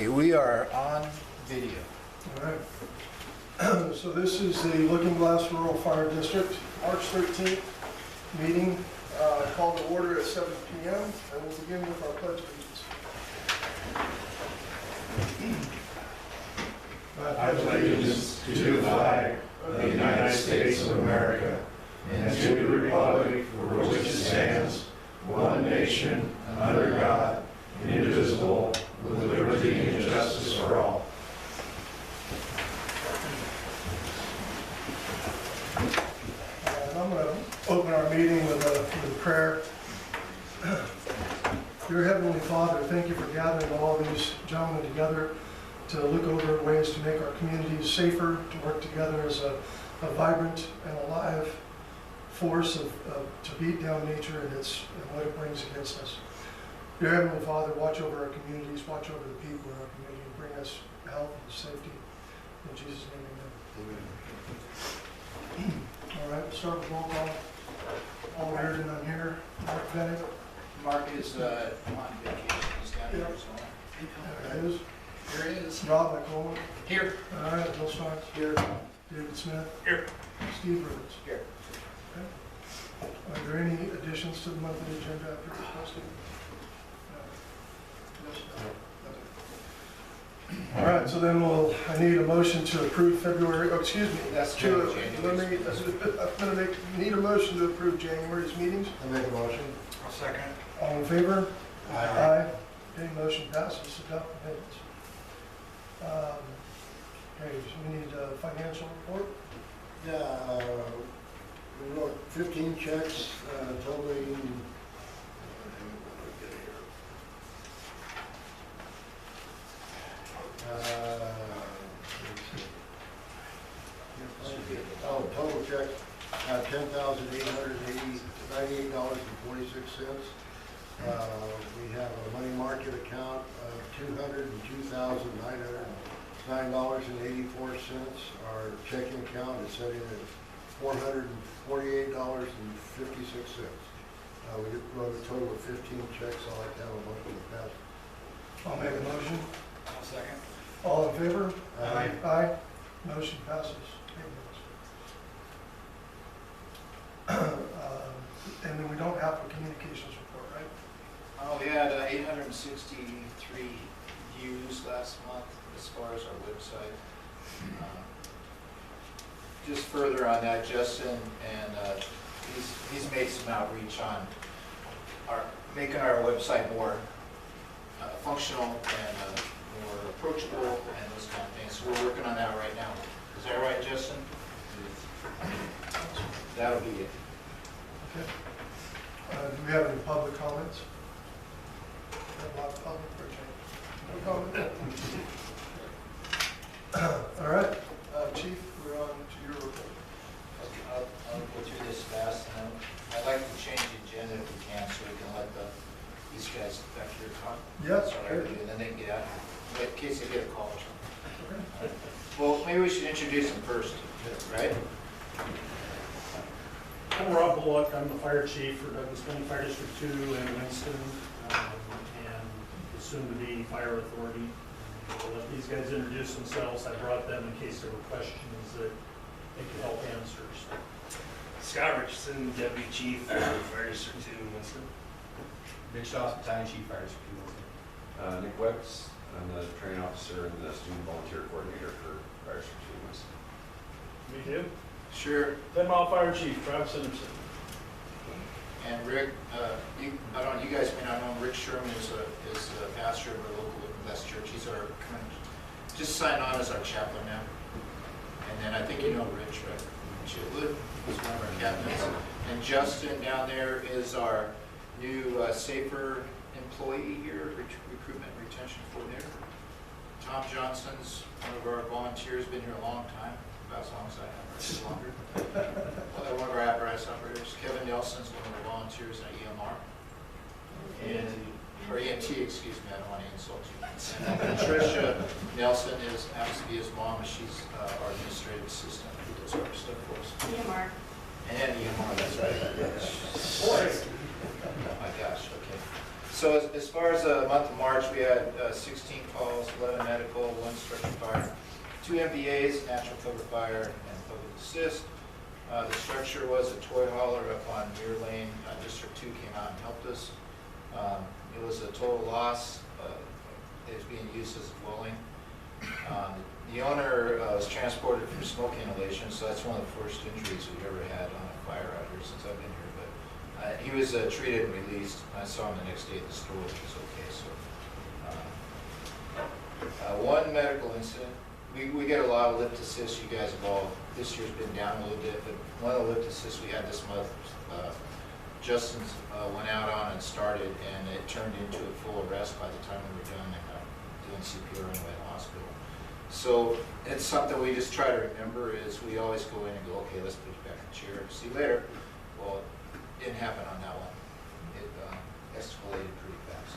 Okay, we are on video. All right. So this is the Lookingglass Rural Fire District, March 13th meeting, called to order at 7 p.m. And we'll begin with our pledge allegiance. I pledge allegiance to the flag of the United States of America and to the republic for which it stands, one nation, under God, indivisible, with liberty and justice for all. And I'm going to open our meeting with a prayer. Dear Heavenly Father, thank you for gathering all these gentlemen together to look over ways to make our communities safer, to work together as a vibrant and alive force to beat down nature and what it brings against us. Dear Heavenly Father, watch over our communities, watch over the people in our community, and bring us health and safety. In Jesus' name, amen. All right, we'll start with roll call. All here and I'm here. Mark Bennett. Mark is on vacation. He's down in Arizona. There he is. Here he is. Rob McCollum. Here. All right, Bill Starks. Here. David Smith. Here. Steve Rhodes. Here. Okay. Are there any additions to the monthly agenda after requested? All right, so then I need a motion to approve February, That's January. January. Need a motion to approve January's meetings. I make a motion. I'll second. All in favor? Aye. Okay, motion passes. Adopt the minutes. Okay, so we need a financial report. Yeah, we wrote 15 checks totaling, total check, $10,898.46. We have a money market account of $202,909.84. Our checking account is setting at $448.56. We wrote a total of 15 checks. I'd like to have a motion to pass. I'll make a motion. I'll second. All in favor? Aye. Aye. Motion passes. And then we don't have a communications report, right? Oh, we had 863 views last month as far as our website. Just further on that, Justin, and he's made some outreach on making our website more functional and more approachable and those kind of things. So we're working on that right now. Is that right, Justin? That'll be it. Okay. Do we have any public comments? We have a lot of public for a change. No comment? All right. Chief, we're on to your report. Okay, I'll go through this fast, and then I'd like to change the agenda if we can, so we can let these guys back here talk. Yes, Sorry, sure. and then they can get out, in case they get a call or something. Okay. Well, maybe we should introduce them first, right? I'm Rob Bullock. I'm the fire chief for Douglas County Fire District 2 in Winston, and the soon-to-be fire authority. We'll let these guys introduce themselves. I brought them in case there were questions that they could help answer. So. Scott Richardson, Deputy Chief for Fire District 2 in Winston. Mitch Dawson, Battalion Chief, Fire District 2 Winston. Nick Webbs, I'm the training officer and the student volunteer coordinator for Fire District 2 Winston. Me too. Sure. 10 Mile Fire Chief, Travis Henderson. And Rick, you guys may not know, Rick Sherman is a pastor of our local Lookingglass church. He's just signed on as our chaplain now. And then I think you know Rich, right? Chitwood, he's one of our captains. And Justin down there is our new safer employee here, recruitment and retention coordinator. Tom Johnson's one of our volunteers, been here a long time, about as long as I have, or longer. One of our apparatus operators. Kevin Nelson's one of the volunteers at EMR. Or EMT, excuse me, I don't want to insult you. And Tricia Nelson happens to be his mom, and she's our administrative assistant who does our stuff for us. EMR. And EMR, that's right. Boy. Oh my gosh, okay. So as far as the month of March, we had 16 calls, 11 medical, 1 structure fire, 2 MVAs, natural cover fire, and public assist. The structure was a toy hauler up on Muir Lane. District 2 came out and helped us. It was a total loss. It was being used as a dwelling. The owner was transported for smoke inhalation, so that's one of the first injuries we've ever had on a fire out here since I've been here. But he was treated and released. I saw him the next day at the store, which was okay. So, one medical incident. We get a lot of lift assists. You guys have all, this year's been down a little bit, but one of the lift assists we had this month, Justin went out on and started, and it turned into a full arrest by the time we were done doing CPR in the hospital. So it's something we just try to remember is we always go in and go, okay, let's put you back in the chair. See you later. Well, it didn't happen on that one. It escalated pretty fast.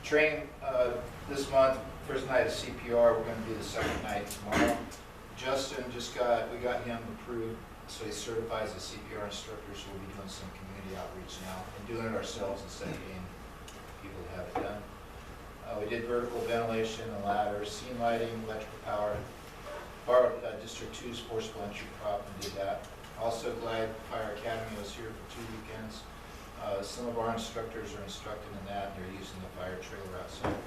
Training this month, first night of CPR, we're going to do the second night tomorrow. Justin we got him approved, so he certifies as CPR instructor, so we'll be doing some community outreach now and doing it ourselves instead of getting people to have it done. We did vertical ventilation and ladders, scene lighting, electrical power. Borrowed District 2's forcible entry prop and did that. Also, Glide Fire Academy was here for 2 weekends. Some of our instructors are instructing in that, and they're using the fire trailer outside.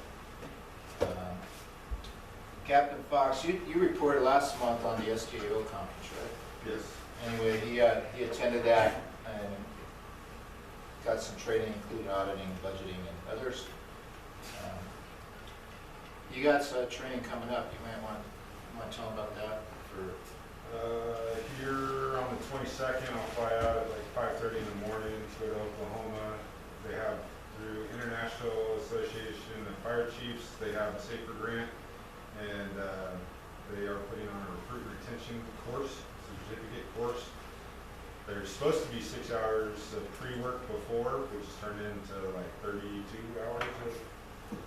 Captain Fox, you reported last month on the SJO conference, right? Yes. Anyway, he attended that and got some training, including auditing, budgeting, and others. You got some training coming up. You might want to tell them about that. Here on the 22nd, I'll fly out at like 5:30 in the morning to go to Oklahoma. They have, through International Association of Fire Chiefs, they have a SAFER grant, and they are putting on a recruit retention course, certificate course. There's supposed to be 6 hours of pre-work before, which turned into like 32 hours of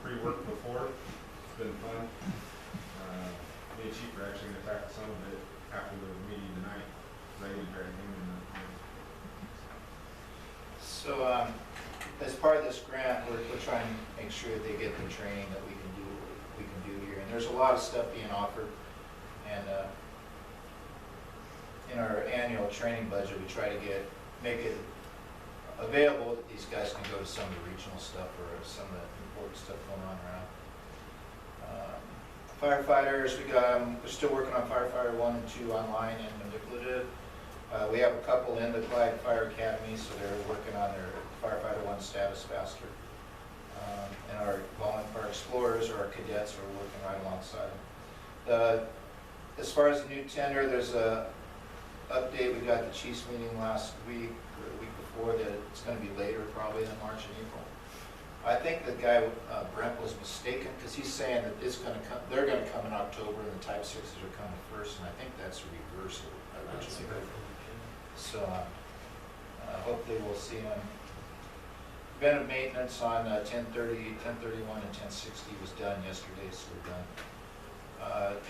pre-work before. It's been fun. Me and Chief are actually going to tackle some of it after the meeting tonight. I didn't try to do it. So, as part of this grant, we're trying to make sure that they get the training that we can do here. And there's a lot of stuff being offered. And in our annual training budget, we try to make it available that these guys can go to some of the regional stuff or some of the important stuff going on around. Firefighters, we're still working on Firefighter 1 and 2 online and manipulative. We have a couple in the Glide Fire Academy, so they're working on their Firefighter 1 status faster. And our volunteer explorers or our cadets are working right alongside. As far as the new tender, there's a update. We got the Chiefs meeting last week or the week before that it's going to be later probably than March and April. I think the guy, Brent, was mistaken because he's saying that they're going to come in October and the Type 6s are coming first, and I think that's a reversal originally. So hopefully we'll see him. Preventive maintenance on 1030, 1031, and 1060 was done yesterday, so we're done.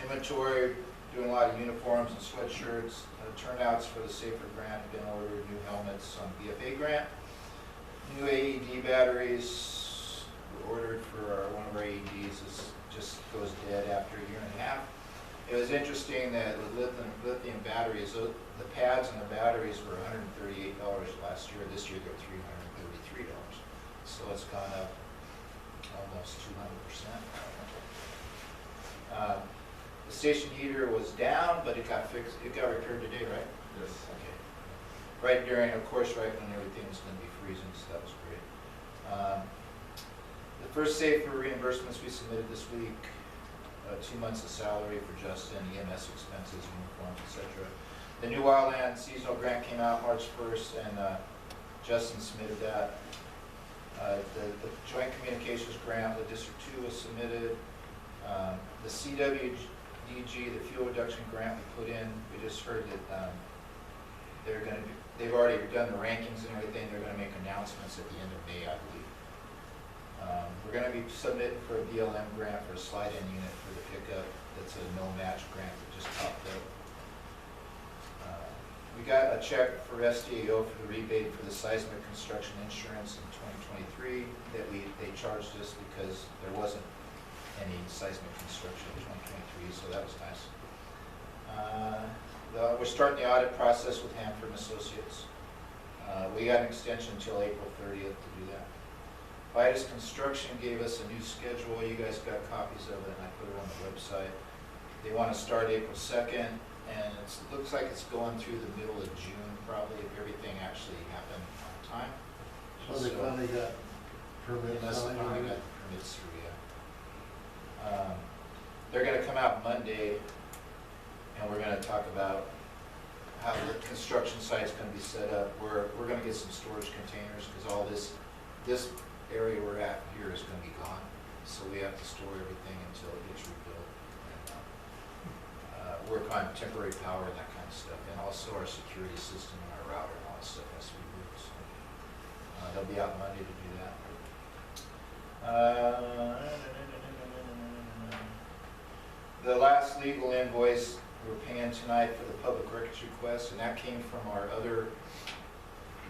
Inventory, doing a lot of uniforms and sweatshirts. Turnouts for the SAFER grant have been ordered, new helmets on BFA grant. New AED batteries were ordered for one of our AEDs. Just goes dead after a year and a half. It was interesting that with lithium batteries, the pads and the batteries were $138 last year. This year they're $333. So it's gone up almost 200%. The station heater was down, but it got fixed. It got repaired today, right? Yes. Okay. Right during, of course, right when everything was going to be freezing, so that was great. The first SAFER reimbursements we submitted this week, 2 months of salary for Justin, EMS expenses, uniforms, etc. The new Wildland seasonal grant came out March 1st, and Justin submitted that. The Joint Communications grant with District 2 was submitted. The CWDG, the fuel reduction grant we put in, we just heard that they've already done the rankings and everything. They're going to make announcements at the end of May, I believe. We're going to be submitting for a BLM grant for a slide-in unit for the pickup. That's a no-match grant that just popped up. We got a check for SDAO for the rebate for the seismic construction insurance in 2023 that they charged us because there wasn't any seismic construction in 2023, so that was nice. We're starting the audit process with Hanford & Associates. We got an extension until April 30th to do that. Vitus Construction gave us a new schedule. You guys got copies of it, and I put it on the website. They want to start April 2nd, and it looks like it's going through the middle of June, probably, if everything actually happened on time. So they finally got permits Unless they signed finally already? got permits through, yeah. They're gonna come out Monday, and we're gonna talk about how the construction site's gonna be set up. We're gonna get some storage containers, because all this area we're at here is gonna be gone. So we have to store everything until it gets rebuilt. And work on temporary power and that kind of stuff, and also our security system and our router and all that stuff has to be moved. So they'll be out Monday to do that. The last legal invoice we're paying tonight for the public records request, and that came from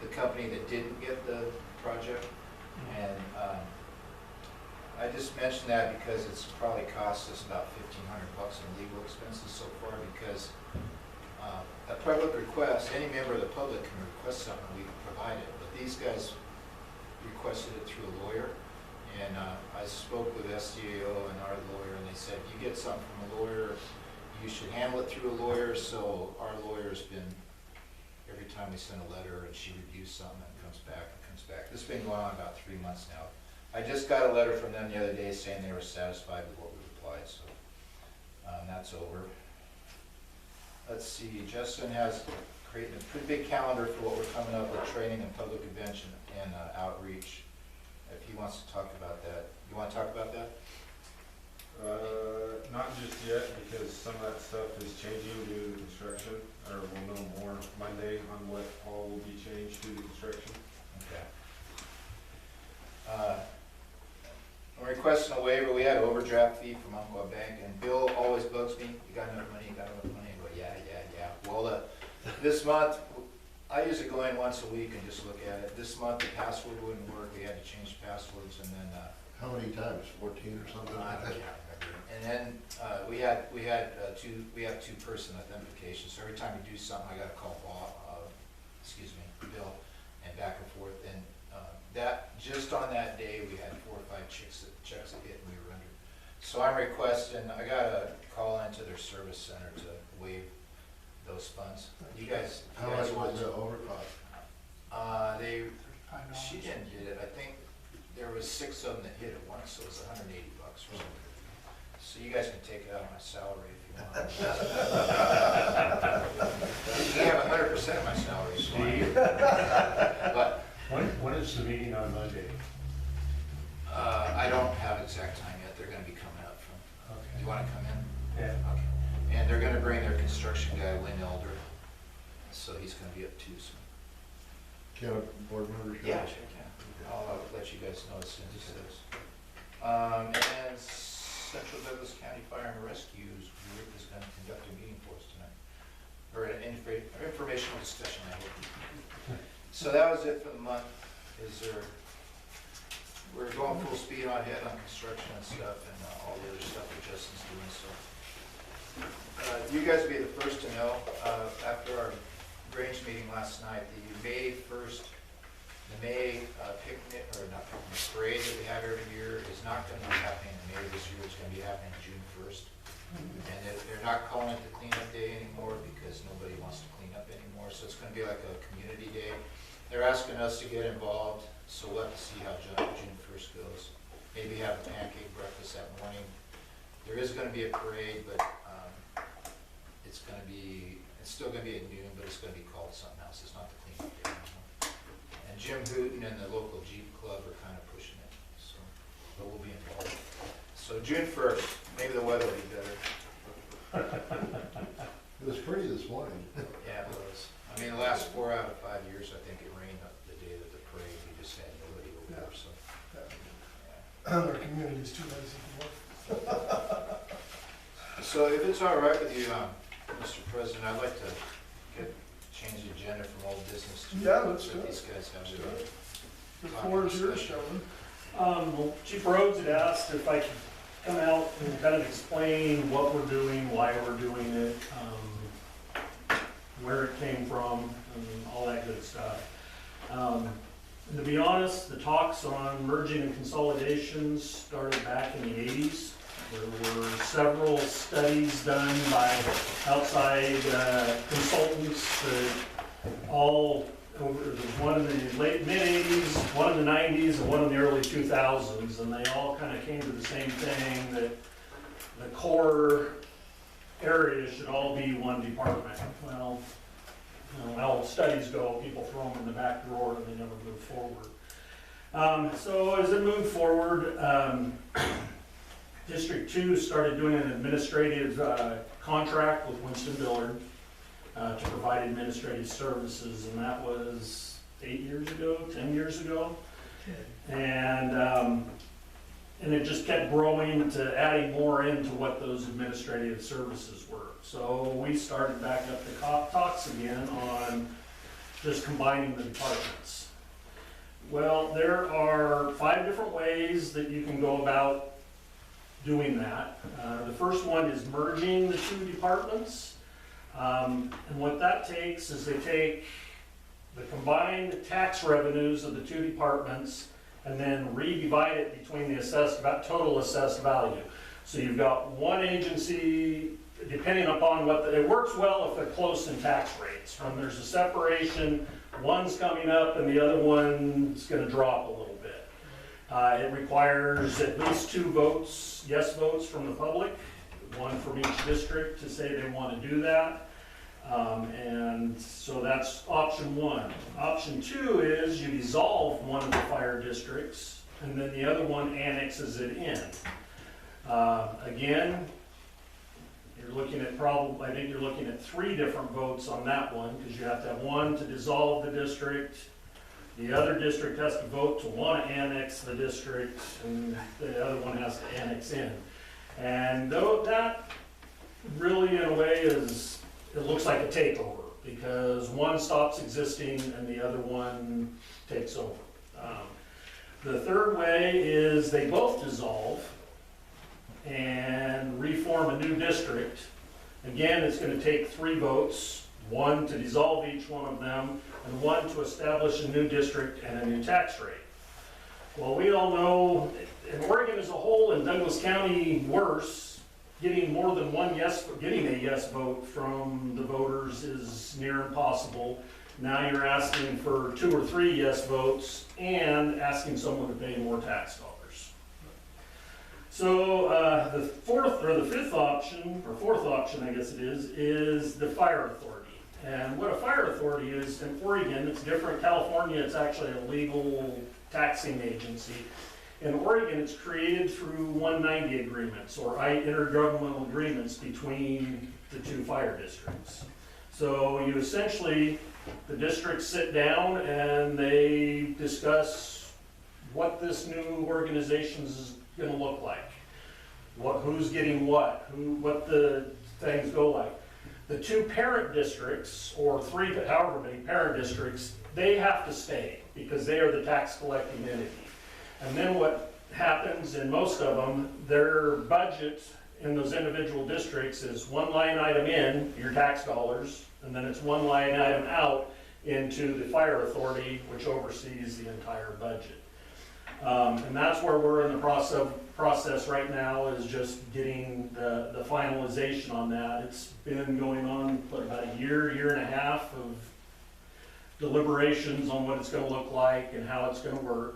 the company that didn't get the project. And I just mentioned that because it's probably cost us about $1,500 in legal expenses so far, because a public request, any member of the public can request something, we can provide it, but these guys requested it through a lawyer. And I spoke with SDAO and our lawyer, and they said, if you get something from a lawyer, you should handle it through a lawyer. So our lawyer's been, every time we send a letter and she reviews something and comes back. This has been going on about 3 months now. I just got a letter from them the other day saying they were satisfied with what we replied, so that's over. Let's see, Justin has created a pretty big calendar for what we're coming up with training and public convention and outreach. If he wants to talk about that. You want to talk about that? Not just yet, because some of that stuff is changing due to the construction, or we'll know more Monday on what all will be changed due to construction. Okay. I'm requesting a waiver. We had an overdraft fee from Umpqua Bank, and Bill always bugs me. You got enough money? You got enough money? I go, yeah. Well, this month, I usually go in once a week and just look at it. This month, the password wouldn't work. We had to change passwords, and then How many times, 14 or something I like can't that? remember. And then we have two-person authentication. So every time you do something, I got to call Bill, and back and forth. And that just on that day, we had 4 or 5 checks that hit, and we were under. So I'm requesting. I got to call into their service center to waive those funds. You guys. How much was the overcost? She didn't get it. I think there was 6 of them that hit at once, so it was $180 or something. So you guys can take it out of my salary if you want. You can have 100% of my salary. If you want. But When is the meeting on Monday? I don't have exact time yet. They're going to be coming up from. You want to come in? Yeah. Okay. And they're going to bring their construction guy, Lynn Elder. So he's going to be up too soon. Can a board member? Yeah, sure can. I'll let you guys know as soon as it is. And Central Douglas County Fire and Rescue's group is going to conduct a meeting for us tonight. Or an informational discussion, I hope. So that was it for the month. We're going full speed on ahead on construction and stuff, and all the other stuff that Justin's doing, so. You guys will be the first to know, after our Grange meeting last night, the May picnic, or not picnic, parade that we have every year is not going to be happening in May this year. It's going to be happening June 1st. And they're not calling it the cleanup day anymore because nobody wants to clean up anymore. So it's going to be like a community day. They're asking us to get involved, so we'll have to see how June 1st goes. Maybe have a pancake breakfast that morning. There is going to be a parade, but it's still going to be at noon, but it's going to be called something else. It's not the cleanup day anymore. And Jim Hooten and the local Jeep Club are kind of pushing it, so, but we'll be involved. So June 1st, maybe the weather will be better. It was pretty this morning. Yeah, it was. I mean, the last 4 out of 5 years, I think it rained up the day of the parade. We just had nobody over there, so. Our community's too lazy to work. So if it's all right with you, Mr. President, I'd like to change the agenda from old business to. Yeah, let's do let it. these guys have Let's do their. it. The floor is yours, gentlemen. Well, Chief Rhodes had asked if I could come out and kind of explain what we're doing, why we're doing it, where it came from, and all that good stuff. And to be honest, the talks on merging and consolidations started back in the 80s. There were several studies done by outside consultants that all over, there was one in the mid-80s, one in the 90s, and one in the early 2000s, and they all kind of came to the same thing, that the core areas should all be one department. Well, you know, how studies go, people throw them in the back drawer and they never move forward. So as it moved forward, District 2 started doing an administrative contract with Winston Billard to provide administrative services, and that was 8 years ago, 10 years ago. And it just kept growing to adding more into what those administrative services were. So we started back up the talks again on just combining the departments. Well, there are 5 different ways that you can go about doing that. The first one is merging the 2 departments. And what that takes is they take the combined tax revenues of the 2 departments and then re-divide it between the total assessed value. So you've got one agency, depending upon it works well if they're close in tax rates. When there's a separation, one's coming up and the other one's gonna drop a little bit. It requires at least 2 votes, yes votes from the public, one from each district to say they want to do that. And so that's option 1. Option 2 is you dissolve one of the fire districts and then the other one annexes it in. Again, you're looking at I think you're looking at 3 different votes on that one, because you have to have one to dissolve the district, the other district has to vote to want to annex the district, and the other one has to annex in. And though that really in a way it looks like a takeover, because one stops existing and the other one takes over. The third way is they both dissolve and reform a new district. Again, it's going to take 3 votes, one to dissolve each one of them, and one to establish a new district and a new tax rate. Well, we all know in Oregon as a whole, and Douglas County worse, getting more than getting a yes vote from the voters is near impossible. Now you're asking for 2 or 3 yes votes and asking someone to pay more tax dollars. So the fifth option, or fourth option I guess it is the fire authority. And what a fire authority is in Oregon, it's different. California, it's actually a legal taxing agency. In Oregon, it's created through 190 agreements, or intergovernmental agreements between the 2 fire districts. So you essentially, the districts sit down and they discuss what this new organization is going to look like, who's getting what the things go like. The 2 parent districts, or 3, however many parent districts, they have to stay because they are the tax collecting entity. And then what happens in most of them, their budget in those individual districts is one line item in, your tax dollars, and then it's one line item out into the fire authority, which oversees the entire budget. And that's where we're in the process right now, is just getting the finalization on that. It's been going on for about a year and a half of deliberations on what it's going to look like and how it's going to work.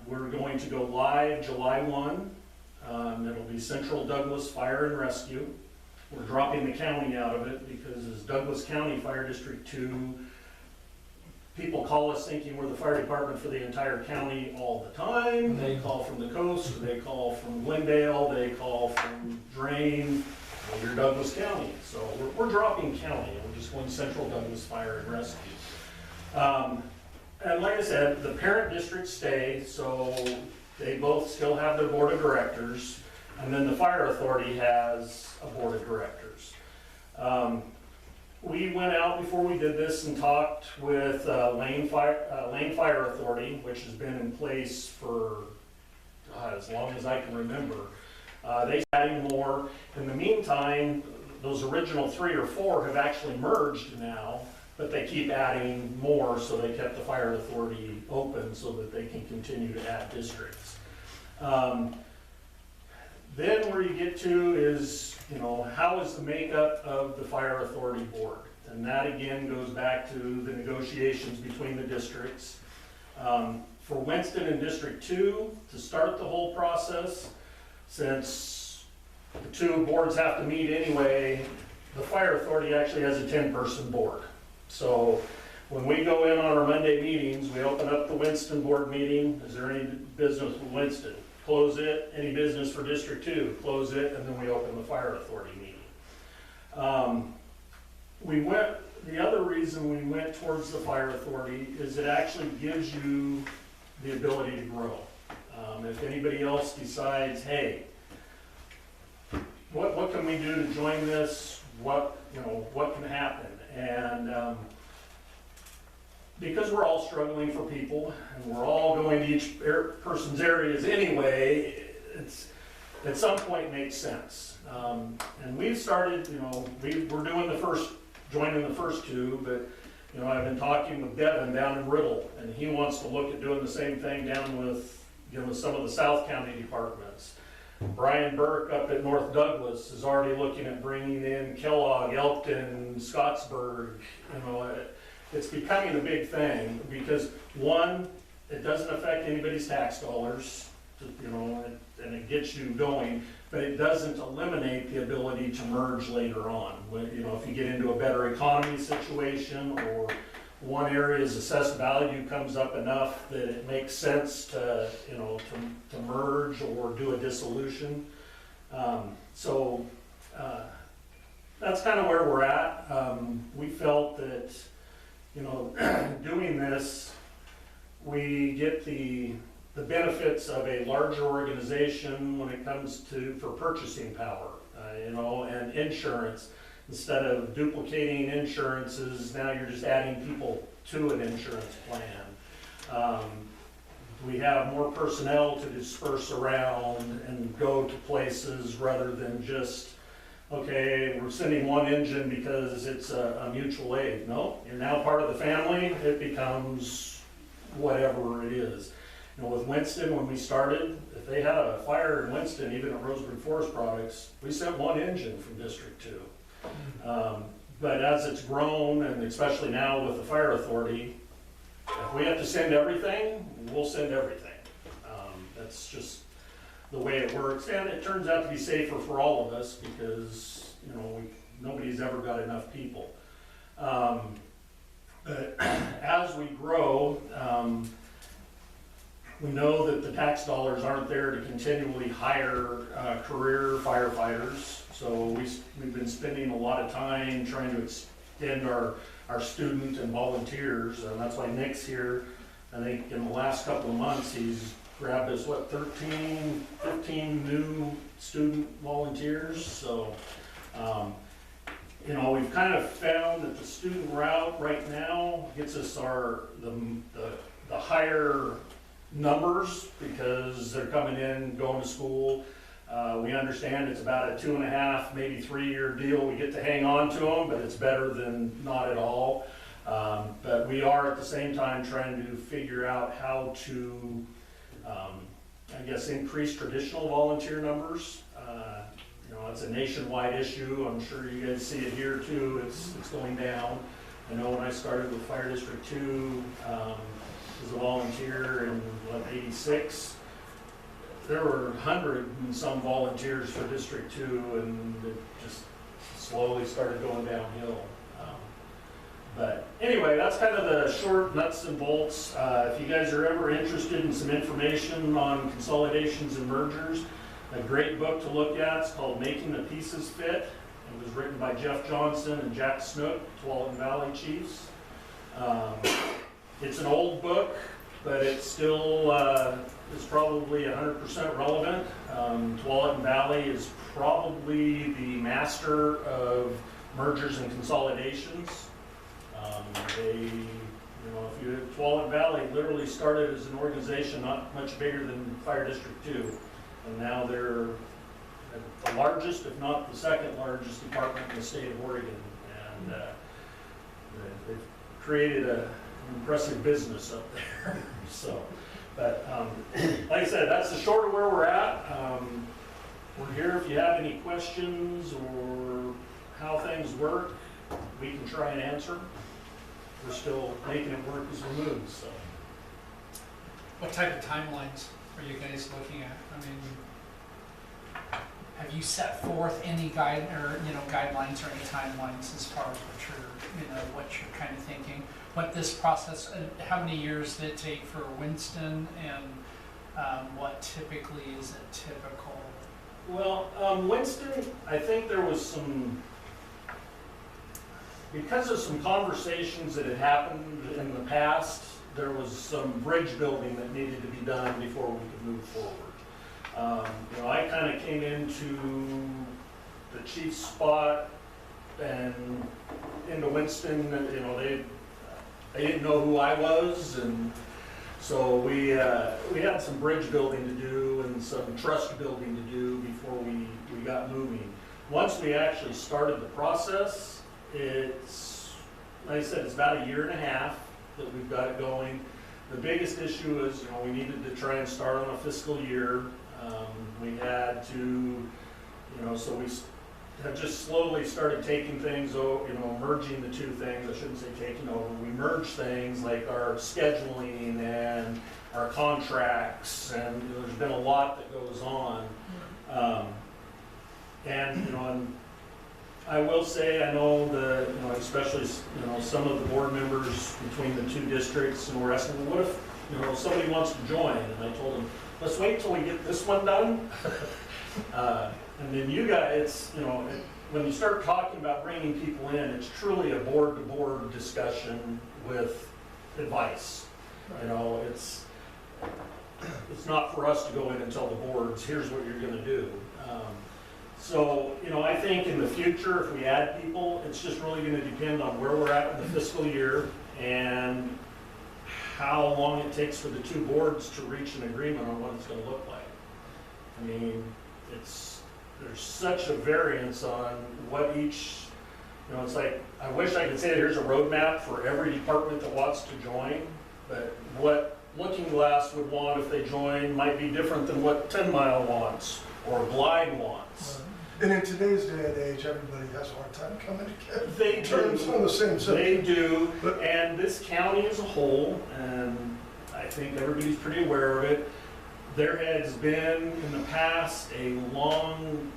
We're going to go live July 1. It'll be Central Douglas Fire and Rescue. We're dropping the county out of it because as Douglas County Fire District 2, people call us thinking we're the fire department for the entire county all the time. They call from the coast, they call from Glendale, they call from Drain. Well, you're Douglas County. So we're dropping county and we're just going Central Douglas Fire and Rescue. And like I said, the parent districts stay, so they both still have their board of directors, and then the fire authority has a board of directors. we went out before we did this and talked with Lane Fire Authority, which has been in place for as long as I can remember. They're adding more. In the meantime, those original 3 or 4 have actually merged now, but they keep adding more, so they kept the fire authority open so that they can continue to add districts. Then where you get to is, how is the makeup of the fire authority board? And that again goes back to the negotiations between the districts. For Winston and District 2, to start the whole process, since the 2 boards have to meet anyway, the fire authority actually has a 10-person board. So when we go in on our Monday meetings, we open up the Winston board meeting. Is there any business with Winston? Close it. Any business for District 2? Close it, and then we open the fire authority meeting. The other reason we went towards the fire authority is it actually gives you the ability to grow. If anybody else decides, hey, what can we do to join this? What can happen? And because we're all struggling for people and we're all going to each person's areas anyway, it's at some point makes sense. And we've started, we're doing joining the first 2, but I've been talking with Devin down in Riddle, and he wants to look at doing the same thing down with some of the South County departments. Brian Burke up at North Douglas is already looking at bringing in Kellogg, Elkton, Scottsburg. It's becoming a big thing because, one, it doesn't affect anybody's tax dollars, and it gets you going, but it doesn't eliminate the ability to merge later on. If you get into a better economy situation, or one area's assessed value comes up enough that it makes sense to merge or do a dissolution. So that's kind of where we're at. We felt that, doing this, we get the benefits of a larger organization when it comes for purchasing power, and insurance. Instead of duplicating insurances, now you're just adding people to an insurance plan. We have more personnel to disperse around and go to places rather than just, okay, we're sending one engine because it's a mutual aid. No, you're now part of the family. It becomes whatever it is. With Winston, when we started, if they had a fire in Winston, even at Roseburg Forest Products, we sent one engine from District 2. But as it's grown, and especially now with the fire authority, if we have to send everything, we'll send everything. That's just the way it works, and it turns out to be safer for all of us because nobody's ever got enough people. But as we grow, we know that the tax dollars aren't there to continually hire career firefighters. So we've been spending a lot of time trying to extend our student and volunteers, and that's why Nick's here. I think in the last couple of months, he's grabbed us, 13, 15 new student volunteers. So, we've kind of found that the student route right now gets us the higher numbers because they're coming in, going to school. We understand it's about a 2.5, maybe 3-year deal. We get to hang on to them, but it's better than not at all. But we are at the same time trying to figure out how to, increase traditional volunteer numbers. It's a nationwide issue. I'm sure you guys see it here too. It's going down. I know when I started with Fire District 2 as a volunteer in 86, there were 100 and some volunteers for District 2, and it just slowly started going downhill. But anyway, that's kind of the short nuts and bolts. If you guys are ever interested in some information on consolidations and mergers, a great book to look at is called Making the Pieces Fit. It was written by Jeff Johnson and Jack Snook, Tualatin Valley Chiefs. It's an old book, but it still is probably 100% relevant. Tualatin Valley is probably the master of mergers and consolidations. Tualatin Valley literally started as an organization not much bigger than Fire District 2, and now they're the largest, if not the second largest department in the state of Oregon, and they've created an impressive business up there. So, but like I said, that's the short of where we're at. We're here if you have any questions or how things work, we can try and answer. We're still making it work as we move, so. What type of timelines are you guys looking at? I mean, have you set forth any guidelines or any timelines as far as what you're kind of thinking? What this process, how many years did it take for Winston, and what typically is a typical? Well, Winston, I think there was some, because of some conversations that had happened in the past, there was some bridge building that needed to be done before we could move forward. I kind of came into the chief's spot and into Winston, they didn't know who I was, and so we had some bridge building to do and some trust building to do before we got moving. Once we actually started the process, it's, like I said, it's about 1.5 years that we've got it going. The biggest issue is, we needed to try and start on a fiscal year. We had to, so we have just slowly started taking things, merging the two things. I shouldn't say taking over. We merged things like our scheduling and our contracts, and there's been a lot that goes on. And I will say, I know especially, some of the board members between the two districts, and we're asking, well, what if, somebody wants to join? And I told them, let's wait till we get this one done. And then you guys, when you start talking about bringing people in, it's truly a board-to-board discussion with advice. It's not for us to go in and tell the boards, here's what you're going to do. So, I think in the future, if we add people, it's just really going to depend on where we're at in the fiscal year and how long it takes for the two boards to reach an agreement on what it's going to look like. I mean, there's such a variance on what each, it's like, I wish I could say here's a roadmap for every department that wants to join, but what Lookingglass would want if they join might be different than what 10 Mile wants or Glide wants. And in today's day and age, everybody has a hard time coming together. They do. It's on the same subject. They do, and this county as a whole, and I think everybody's pretty aware of it, there has been in the past a long,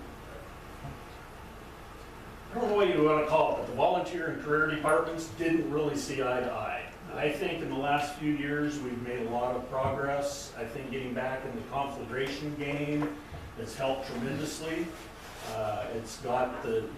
I don't know what you want to call it, but the volunteer and career departments didn't really see eye to eye. I think in the last few years we've made a lot of progress. I think getting back in the conflagration game has helped tremendously. It's got you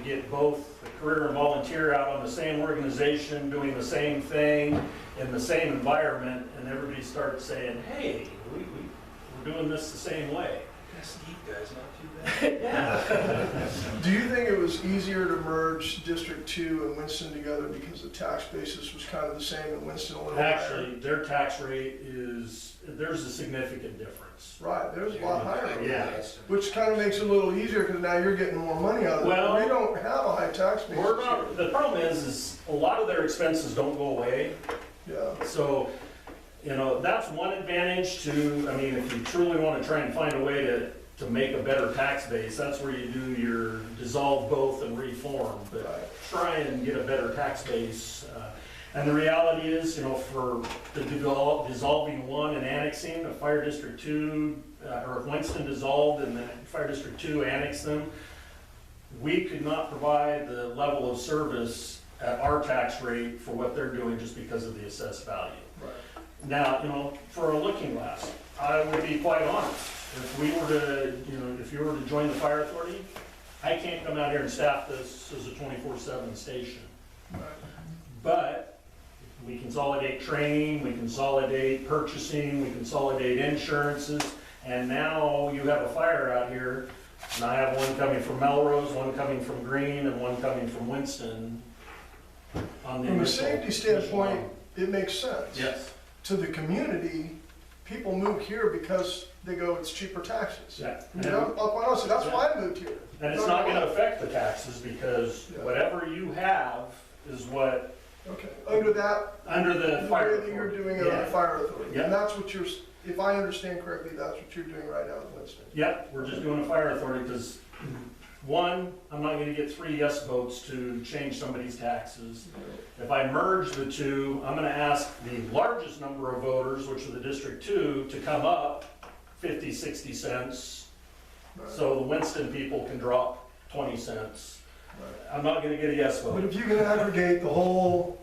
get both the career and volunteer out on the same organization, doing the same thing in the same environment, and everybody starts saying, hey, we're doing this the same way. Mesquite guy's not too bad. Yeah. Do you think it was easier to merge District 2 and Winston together because the tax basis was kind of the same in Winston a little higher? Actually, their tax rate there's a significant difference. Right, there's a lot higher. Yeah. Which kind of makes it a little easier because now you're getting more money out of it. Well, We don't have a high tax basis. The problem is a lot of their expenses don't go away. Yeah. So, that's one advantage to, if you truly want to try and find a way to make a better tax base, that's where you do your dissolve both and reform, but try and get a better tax base. And the reality is, for the dissolving one and annexing, the Fire District 2, or if Winston dissolved and then Fire District 2 annexed them, we could not provide the level of service at our tax rate for what they're doing just because of the assessed value. Right. Now, for a Lookingglass, I would be quite honest. If we were to, if you were to join the fire authority, I can't come out here and staff this as a 24/7 station. Right. But we consolidate training, we consolidate purchasing, we consolidate insurances, and now you have a fire out here, And I have one coming from Melrose, one coming from Green, and one coming from Winston on the From a initial- safety standpoint, it makes sense. Yes, To the community, people move here because they go, it's cheaper taxes. yeah. You know, quite honestly, that's why I moved here. And it's not gonna affect the taxes because Yeah. whatever you have is what, Okay, under that, under the the fire. way that you're doing it on the Yeah. fire authority. Yeah. And that's what you're, if I understand correctly, that's what you're doing right now with Winston. Yep, we're just doing a fire authority because, one, I'm not gonna get 3 yes votes to change somebody's taxes. If I merge the two, I'm gonna ask the largest number of voters, which are the District 2, to come up 50, 60 cents. Right. So the Winston people can drop 20 cents. Right. I'm not gonna get a yes But vote. if you can aggregate the whole,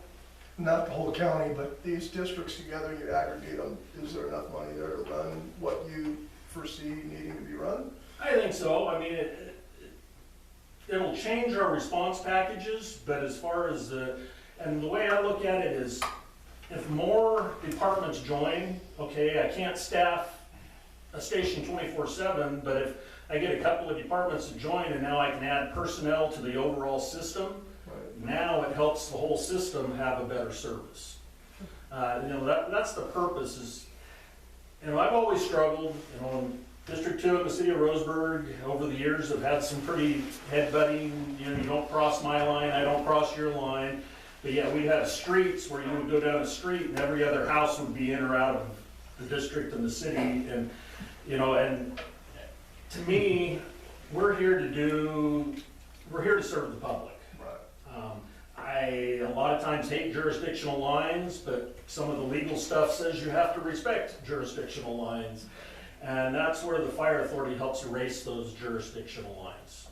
not the whole county, but these districts together, you aggregate them, is there enough money there to run what you foresee needing to be run? I think so. I mean, it'll change our response packages, but as far as and the way I look at it is, if more departments join, okay, I can't staff a station 24/7, but if I get a couple of departments to join and now I can add personnel to the overall system, Right. now it helps the whole system have a better service. That's the purpose is, I've always struggled, in District 2 in the city of Roseburg, over the years, have had some pretty head-butting, you don't cross my line, I don't cross your line. But yeah, we had streets where you would go down a street and every other house would be in or out of the district and the city. And, and to me, we're here to serve the public. Right. I a lot of times hate jurisdictional lines, but some of the legal stuff says you have to respect jurisdictional lines. And that's where the fire authority helps erase those jurisdictional lines.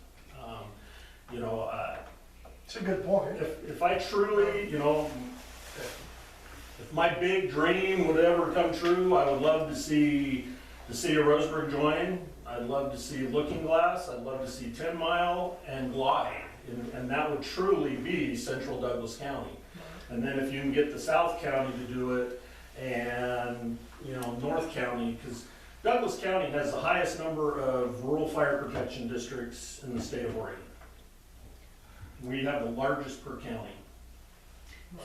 It's a good point. If I truly, if my big dream would ever come true, I would love to see the city of Roseburg join. I'd love to see Lookingglass. I'd love to see 10 Mile and Glide. And that would truly be central Douglas County. And then if you can get the South County to do it and, North County, because Douglas County has the highest number of rural fire protection districts in the state of Oregon. We have the largest per county.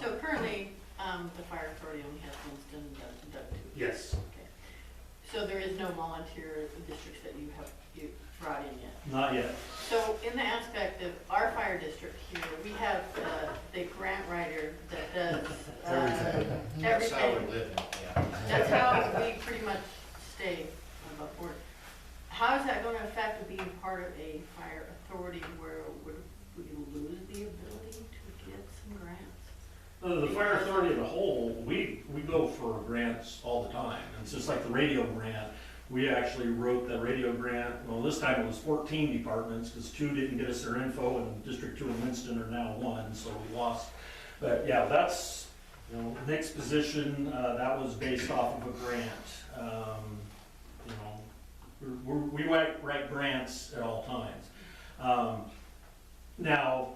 So currently, the fire authority only has Winston and Doug too. Yes. Okay. So there is no volunteer districts that you brought in yet? Not yet. So in the aspect of our fire district here, we have the grant writer that does Everything. That's how everything. we're living, yeah. That's how we pretty much stay above board. How is that gonna affect being part of a fire authority where would you lose the ability to get some grants? The fire authority as a whole, we go for grants all the time. It's just like the radio grant. We actually wrote the radio grant, well, this time it was 14 departments, because 2 didn't get us their info, and District 2 and Winston are now 1, so we lost. But yeah, that's, Nick's position, that was based off of a grant. We write grants at all times. Now,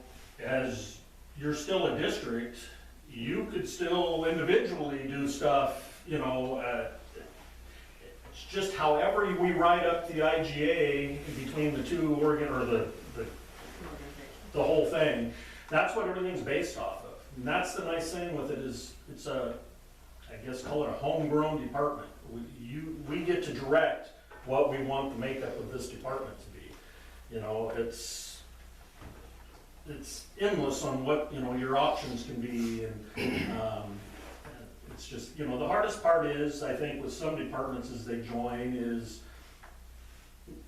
as you're still a district, you could still individually do stuff, it's just however we write up the IGA between the two Oregon, or the whole thing, that's what everything's based off of. And that's the nice thing with it is, it's I guess call it a homegrown department. We get to direct what we want the makeup of this department to be. It's endless on what, your options can be, and it's just, the hardest part is, I think, with some departments as they join is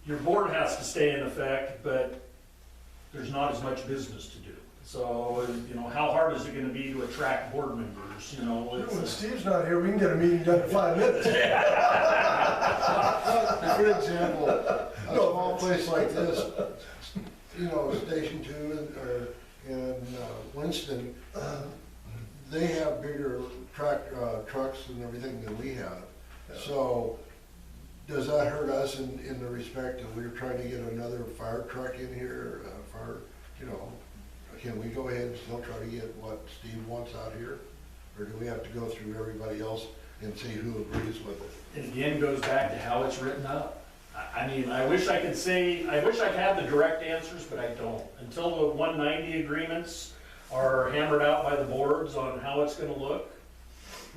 your board has to stay in effect, but there's not as much business to do. So, how hard is it gonna be to attract board members, When Steve's not here, we can get a meeting done in 5 minutes. For example, a small place like this, Station 2 in Winston, they have bigger trucks and everything than we have. So does that hurt us in the respect that we're trying to get another fire truck in here, can we go ahead and still try to get what Steve wants out here? Or do we have to go through everybody else and see who agrees with it? It again goes back to how it's written up. I mean, I wish I could say, I wish I had the direct answers, but I don't. Until the 190 agreements are hammered out by the boards on how it's gonna look,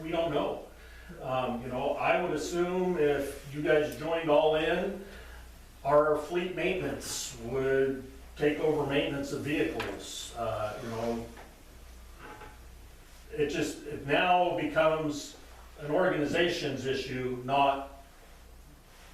we don't know. You know, I would assume if you guys joined all in, our fleet maintenance would take over maintenance of vehicles. You know, it now becomes an organization's issue, not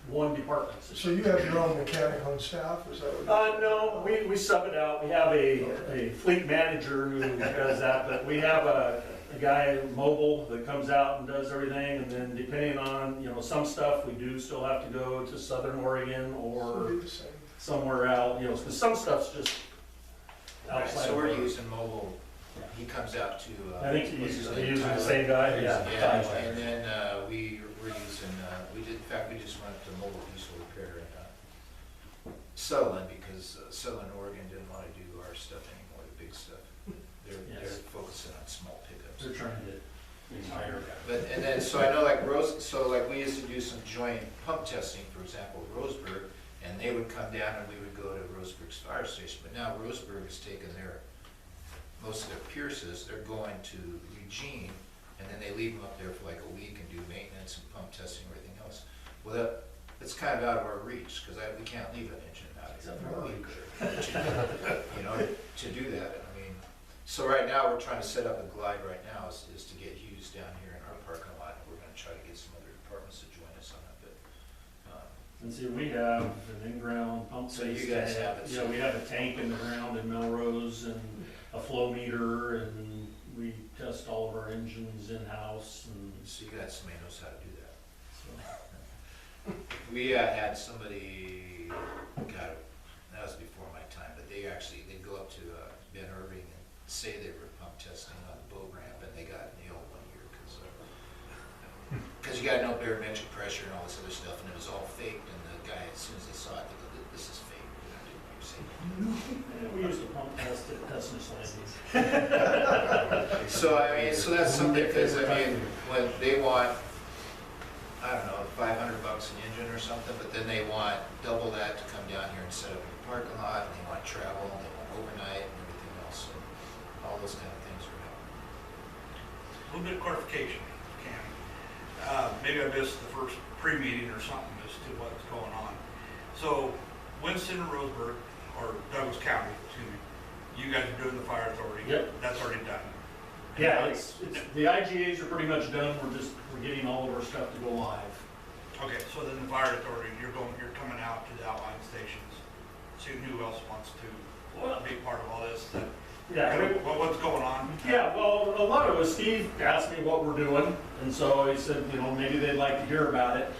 one department's issue. So you have your own mechanic on staff, is that what? No, we sub it out. We have a fleet manager who does that, but we have a guy mobile that comes out and does everything, and then depending on, you know, some stuff, we do still have to go to Southern Oregon or It'll be the same. somewhere out, you know, because some stuff's just Right, outside. so of we're our- using mobile, he comes out to. I think he's what's his name, using the Tyler? same guy, yeah. Yeah, Tyler. and then, we're using, in fact, we just went to mobile diesel repair in, Sutherland, because, Sutherland, Oregon didn't wanna do our stuff anymore, the big stuff. They're Yes. focusing on small pickups. They're trying to retire. But, and then, so I know like so like we used to do some joint pump testing, for example, Roseburg, and they would come down and we would go to Roseburg's fire station, but now Roseburg has taken most of their Pierces, they're going to Eugene, and then they leave them up there for like a week and do maintenance and pump testing and everything else. Well, it's kind of out of our reach, because we can't leave an engine out here for a week, you know, to do that. I mean, so right now, we're trying to set up a glide right now, is to get Hughes down here in our parking lot, and we're gonna try to get some other departments to join us on it, but, And see, we have an in-ground pump. So you station. guys have it. Yeah, we have a tank in the ground in Melrose and a flow meter, and we test all of our engines in-house, and so you got somebody who knows how to do that. so. We had somebody, God, that was before my time, but they'd go up to Ben Irving and say they were pump testing on the boat ramp, and they got nailed one year, because you gotta know barometric pressure and all this other stuff, and it was all faked, and the guy, as soon as they saw it, they go, this is fake, we're not doing what you're saying. Yeah, we used to pump test at Testner's Landing. So, I mean, so that's something, because, I mean, when they want, I don't know, $500 an engine or something, but then they want double that to come down here and set up in the parking lot, and they want travel, and they want overnight, and everything else, so all those kind of things are happening. A little bit of clarification, Cam. Maybe I missed the first pre-meeting or something as to what's going on. So Winston and Roseburg, or Douglas County, excuse me, you guys are doing the fire authority. Yep. That's already done. Yeah, the IGAs are pretty much done, we're getting all of our stuff to go live. Okay, so then the fire authority, you're coming out to the outlying stations, seeing who else wants to be part of all this, what's going on? Yeah, well, a lot of us, Steve asked me what we're doing, and so he said, you know, maybe they'd like to hear about it.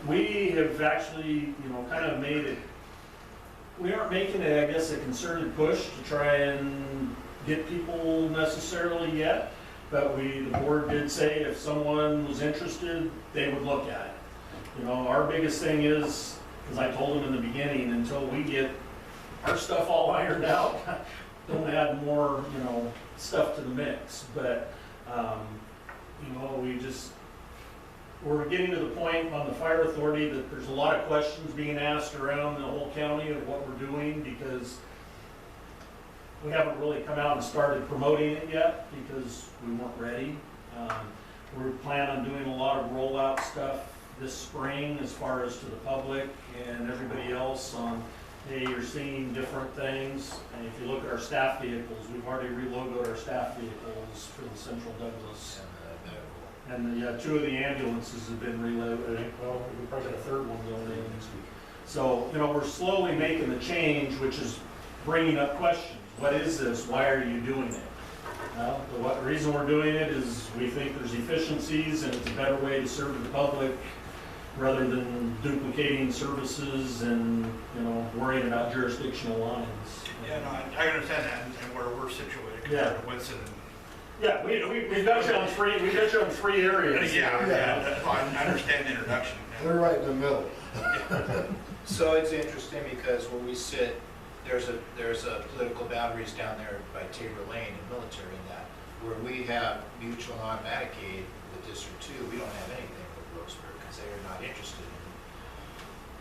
We have actually, you know, kind of made it, we aren't making it, I guess, a concerted push to try and get people necessarily yet, but the board did say if someone was interested, they would look at it. You know, our biggest thing is, as I told them in the beginning, until we get our stuff all ironed out, don't add more, you know, stuff to the mix. But, you know, we're getting to the point on the fire authority that there's a lot of questions being asked around the whole county of what we're doing, because we haven't really come out and started promoting it yet because we weren't ready. We're planning on doing a lot of rollout stuff this spring as far as to the public and everybody else on, hey, you're seeing different things. And if you look at our staff vehicles, we've already relogoed our staff vehicles for the Central Douglas. And the, 2 of the ambulances have been reloaded. Well, we've probably got a 3rd one going in next week. So, you know, we're slowly making the change, which is bringing up questions. What is this? Why are you doing it? The reason we're doing it is we think there's efficiencies and it's a better way to serve the public rather than duplicating services and, you know, worrying about jurisdictional lines. Yeah, no, I understand that and where we're situated compared to Winston. Yeah, we've got you on 3 areas. Yeah, I understand the introduction. They're right in the middle. So it's interesting because where we sit, there's a political boundaries down there by Tabor Lane and military and that, where we have mutual and automatic aid with District 2, we don't have anything with Roseburg because they are not interested in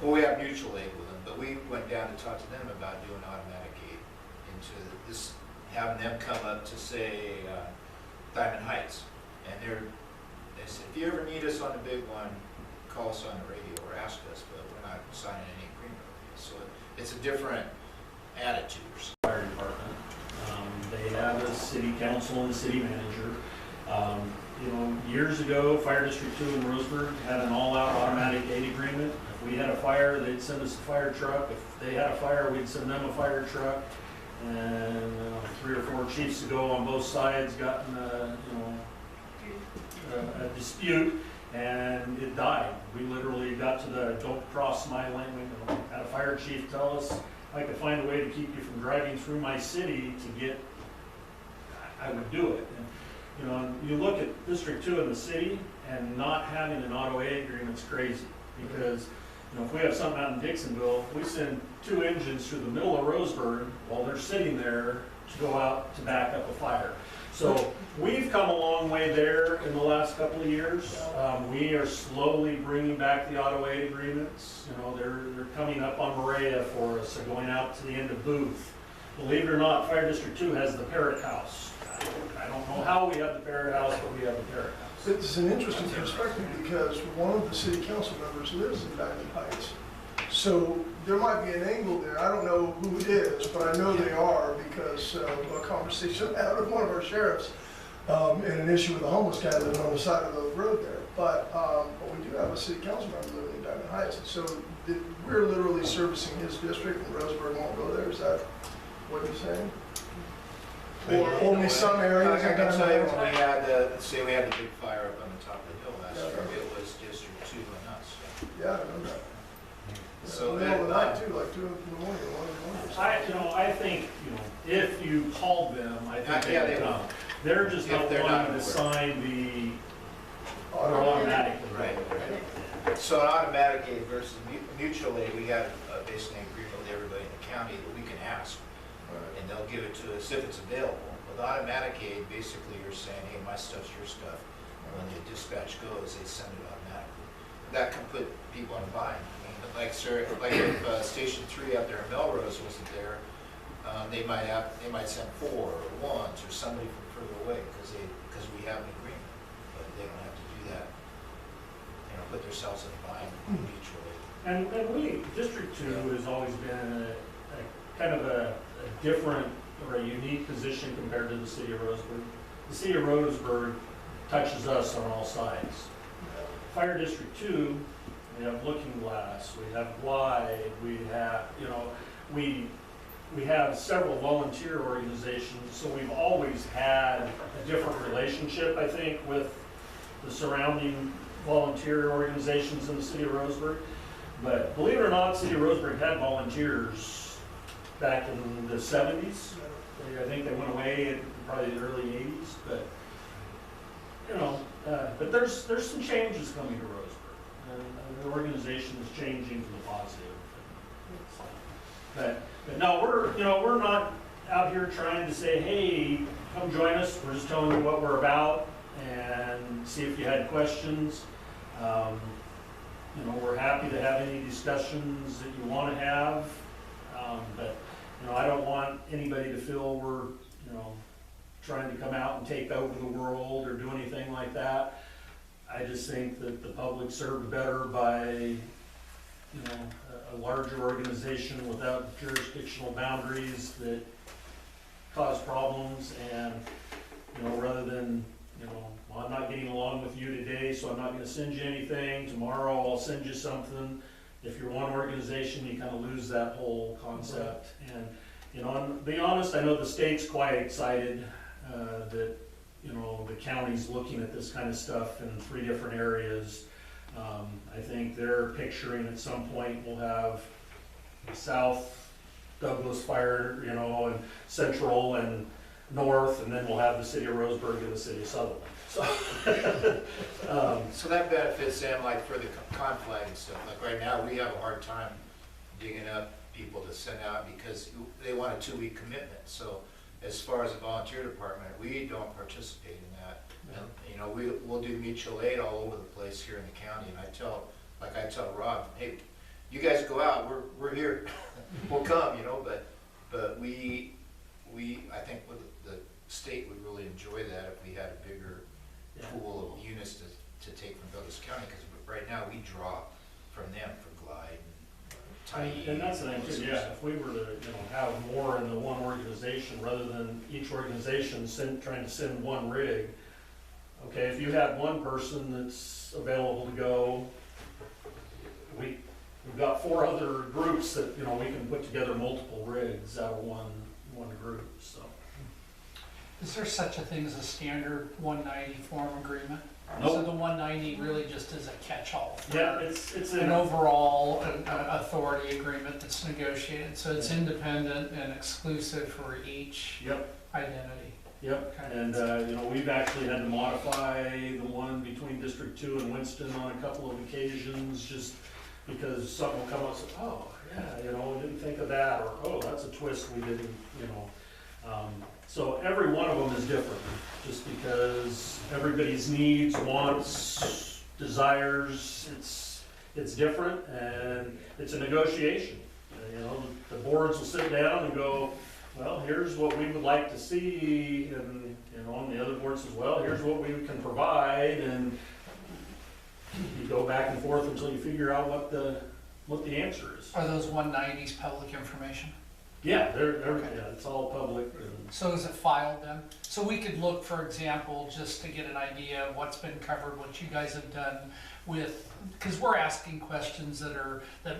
Well, we have mutual aid with them, but we went down to talk to them about doing automatic aid into this, having them come up to say, Diamond Heights. And they said, if you ever need us on the big one, call us on the radio or ask us, but we're not signing any agreement with you. So it's a different attitude. Fire department. They have a city council and a city manager. You know, years ago, Fire District 2 in Roseburg had an all-out automatic aid agreement. If we had a fire, they'd send us a fire truck. If they had a fire, we'd send them a fire truck. And 3 or 4 chiefs ago on both sides got in a dispute, and it died. We literally got to the don't cross my lane. We had a fire chief tell us, I could find a way to keep you from driving through my city to get, I would do it. And, you know, you look at District 2 in the city, and not having an auto aid agreement's crazy, because, you know, if we have something out in Dixonville, we send 2 engines through the middle of Roseburg while they're sitting there to go out to back up a fire. So we've come a long way there in the last couple of years. We are slowly bringing back the auto aid agreements. You know, they're coming up on Maria for us, they're going out to the end of Booth. Believe it or not, Fire District 2 has the Parrot House. I don't know how we have the Parrot House, but we have the Parrot House. It's an interesting perspective because one of the city council members lives in Diamond Heights. So there might be an angle there. I don't know who it is, but I know they are because of a conversation I had with one of our sheriffs and an issue with a homeless guy living on the side of the road there. But we do have a city council member living in Diamond Heights. And so we're literally servicing his district and Roseburg won't go there. Is that what you're saying? Or only some areas? I can tell you when we had, say we had the big fire up on the top of the hill last year, it was District 2 and us. Yeah, I know that. So middle of the night too, like 2 in the morning, 1 in the morning. I think, you know, if you called them, I think Yeah, they they would will. come. They're just If not they're not wanting to aware. sign the Automatic. automatic. Right. So an automatic aid versus mutual aid, we have basically an agreement with everybody in the county that we can ask, and they'll give it to us if it's available. With automatic aid, basically you're saying, hey, my stuff's your stuff. When the dispatch goes, they send it automatically. That can put people in a bind. I mean, like if Station 3 out there in Melrose wasn't there, they might send 4 or 1s or somebody from further away because we have an agreement, but they don't have to do that. You know, put themselves in a bind mutually. And we, District 2 has always been a kind of a different or a unique position compared to the city of Roseburg. The city of Roseburg touches us on all sides. Fire District 2, we have Lookingglass, we have Glide, we have, you know, we have several volunteer organizations, so we've always had a different relationship, I think, with the surrounding volunteer organizations in the city of Roseburg. But believe it or not, city of Roseburg had volunteers back in the 70s. I think they went away in probably the early 80s, but you know, but there's some changes coming to Roseburg, and the organization is changing for the positive. But no, we're not out here trying to say, hey, come join us. We're just telling you what we're about and see if you had questions. You know, we're happy to have any discussions that you want to have, but you know, I don't want anybody to feel we're, you know, trying to come out and take over the world or do anything like that. I just think that the public served better by, you know, a larger organization without jurisdictional boundaries that cause problems, and, you know, rather than, you know, well, I'm not getting along with you today, so I'm not gonna send you anything. Tomorrow I'll send you something. If you're one organization, you kind of lose that whole concept. And, you know, and to be honest, I know the state's quite excited that, you know, the county's looking at this kind of stuff in 3 different areas. I think they're picturing at some point we'll have South Douglas Fire, you know, and Central and North, and then we'll have the city of Roseburg and the city of Sutherland. So that benefits them, like for the conflag and stuff. Like right now, we have a hard time digging up people to send out because they want a 2-week commitment. So as far as the volunteer department, we don't participate in that. And, you know, we'll do mutual aid all over the place here in the county. And I tell Rob, hey, you guys go out, we're here, we'll come, you know, but we, I think the state would really enjoy that if we had a bigger pool of units to take from Douglas County, because right now we draw from them for Glide and Tyee. And that's the thing too, yeah, if we were to, have more in the one organization rather than each organization trying to send one rig. Okay, if you had one person that's available to go, we've got 4 other groups that, we can put together multiple rigs out of one group, so. Is there such a thing as a standard 190 form agreement? Nope. So the 190 really just is a catch-all? Yeah, it's An overall authority agreement that's negotiated, so it's independent and exclusive for each Yep. identity. Yep, Okay. and, we've actually had to modify the one between District 2 and Winston on a couple of occasions, just because something will come up and say, oh, yeah, didn't think of that, or, oh, that's a twist we didn't, so every one of them is different, just because everybody's needs, wants, desires, it's different, and it's a negotiation. The boards will sit down and go, well, here's what we would like to see, and, on the other boards as well, here's what we can provide, and you go back and forth until you figure out what the answer is. Are those 190s public information? Yeah, it's all public. So is it filed then? So we could look, for example, just to get an idea of what's been covered, what you guys have done with, because we're asking questions that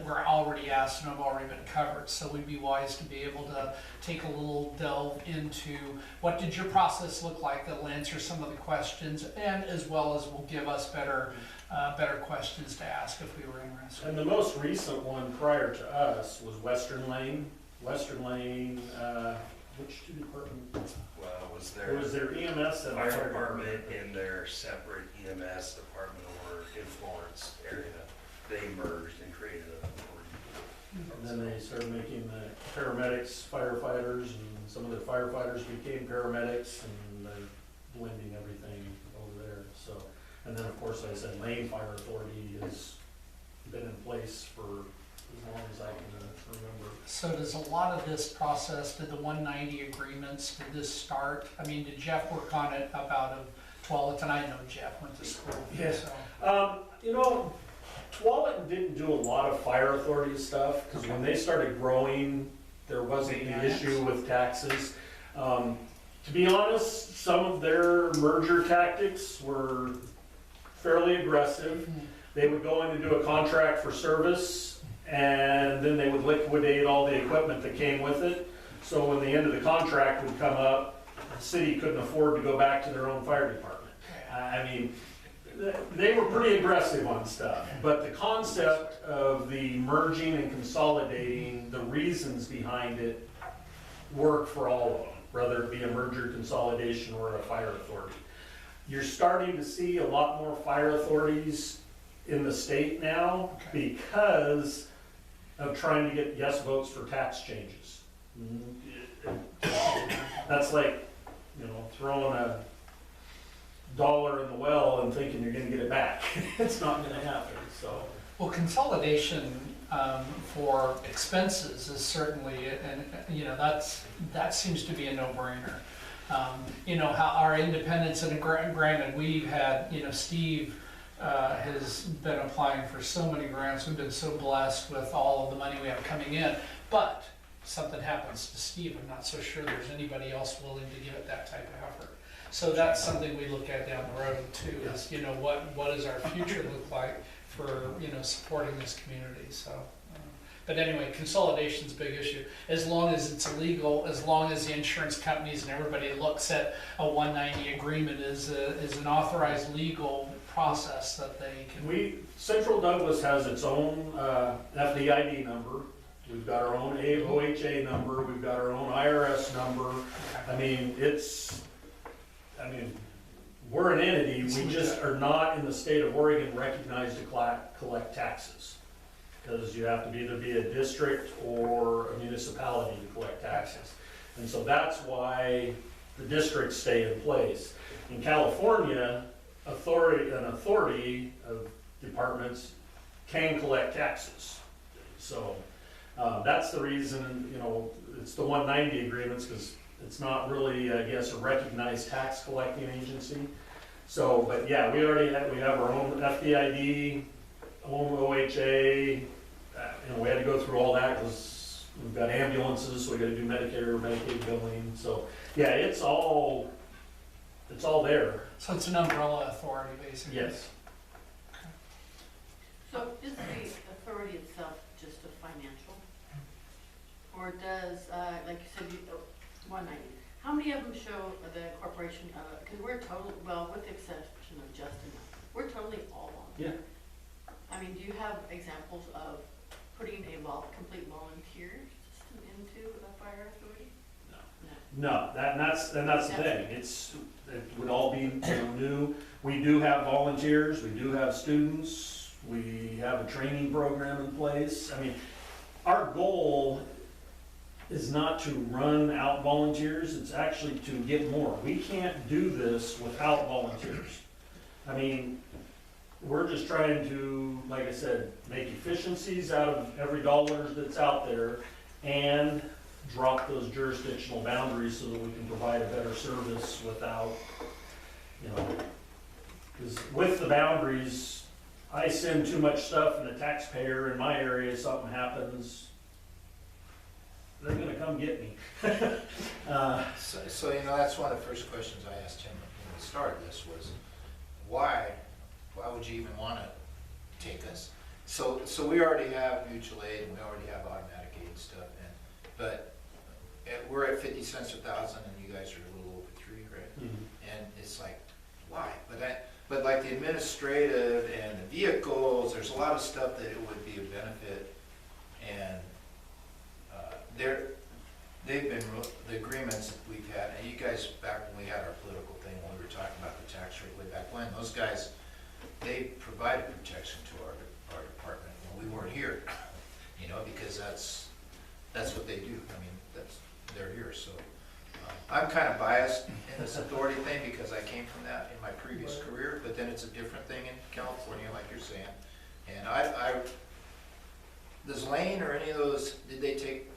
were already asked and have already been covered. So we'd be wise to be able to take a little delve into what did your process look like that'll answer some of the questions, and as well as will give us better questions to ask if we were interested. And the most recent one prior to us was Western Lane. Which 2 departments? Well, It was their EMS and fire department and their separate EMS department over in Florence area. They merged and created a authority. And then they started making the paramedics firefighters, and some of the firefighters became paramedics, and they're blending everything over there. So, and then of course, like I said, Lane Fire Authority has been in place for as long as I can remember. So does a lot of this process, did the 190 agreements, did this start? I mean, did Jeff work on it up out of Tualatin? And I know Jeff went to school. Yeah. So. Tualatin didn't do a lot of fire authority stuff, because when they started growing, there wasn't the issue with taxes. To be honest, some of their merger tactics were fairly aggressive. They would go in and do a contract for service, and then they would liquidate all the equipment that came with it. So when the end of the contract would come up, the city couldn't afford to go back to their own fire department. I mean, they were pretty aggressive on stuff, but the concept of the merging and consolidating, the reasons behind it work for all of them, whether it be a merger, consolidation, or a fire authority. You're starting to see a lot more fire authorities in the state now because of trying to get yes votes for tax changes. That's like, throwing a dollar in the well and thinking you're gonna get it back. It's not gonna happen, so. Well, consolidation for expenses is certainly, and that seems to be a no-brainer. How our independence, and granted, we've had, Steve has been applying for so many grants. We've been so blessed with all of the money we have coming in, but something happens to Steve, I'm not so sure there's anybody else willing to give it that type of effort. So that's something we look at down the road too, is, what does our future look like for, supporting this community, so. But anyway, consolidation's a big issue. As long as it's illegal, as long as the insurance companies and everybody looks at a 190 agreement as an authorized legal process that they can. Central Douglas has its own FDID number. We've got our own OHA number. We've got our own IRS number. I mean, we're an entity. We just are not in the state of Oregon recognized to collect taxes, because you have to either be a district or a municipality to collect taxes. And so that's why the districts stay in place. In California, an authority of departments can collect taxes. So, that's the reason, you know, it's the 190 agreements, because it's not really, I guess, a recognized tax collecting agency. So, but yeah, we have our own FDID, own OHA, you know, we had to go through all that because we've got ambulances, so we gotta do Medicare, Medicaid billing, so, yeah, it's all there, So it's an umbrella authority, basically? yes. So is the authority itself just a financial? Or does, like you said, 190, how many of them show the corporation, because we're total, well, with the exception of Justin, we're totally all volunteer. I mean, do you have examples of putting a complete volunteer system into a fire authority? No, that's the thing, it would all be, you know, new. We do have volunteers, we do have students, we have a training program in place. I mean, our goal is not to run out volunteers, it's actually to get more. We can't do this without volunteers. I mean, we're just trying to, like I said, make efficiencies out of every dollar that's out there and drop those jurisdictional boundaries so that we can provide a better service without, you know, because with the boundaries, I send too much stuff and the taxpayer in my area, something happens, they're gonna come get me. So, you know, that's one of the first questions I asked him when we started this was, why would you even want to take us? So we already have mutual aid and we already have automatic aid and stuff, but we're at 50 cents a thousand and you guys are a little over 3, right? Mm-hmm. And it's like, why? But like the administrative and the vehicles, there's a lot of stuff that it would be a benefit, and the agreements that we've had, and you guys, back when we had our political thing, when we were talking about the tax rate way back when, those guys, they provided protection to our department when we weren't here, you know, because that's what they do. I mean, they're here, so. I'm kind of biased in this authority thing because I came from that in my previous career, but then it's a different thing in California, like you're saying. And does Lane or any of those, did they take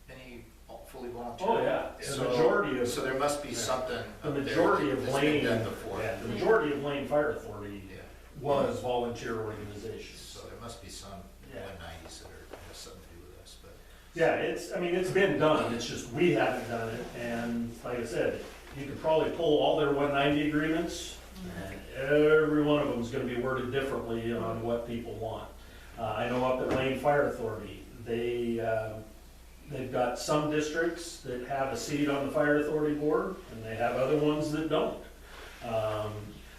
any fully volunteer? Oh, yeah, So- the majority of. So there must be something The up there majority of that's been Lane, done before. yeah, the majority of Lane Fire Authority Yeah. was volunteer organizations. So there must be some Yeah. 190s that have something to do with us, but. Yeah, it's been done, it's just we haven't done it, and like I said, you could probably pull all their 190 agreements, and every one of them is gonna be worded differently on what people want. I know up at Lane Fire Authority, they've got some districts that have a seat on the fire authority board, and they have other ones that don't.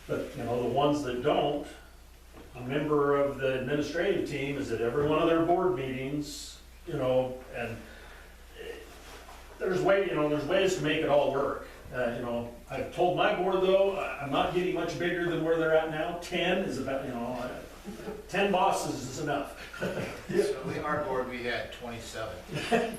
But, you know, the ones that don't, a member of the administrative team is at every one of their board meetings, you know, and there's ways to make it all work. You know, I've told my board though, I'm not getting much bigger than where they're at now. 10 is about, 10 bosses is enough. So our board, we had 27,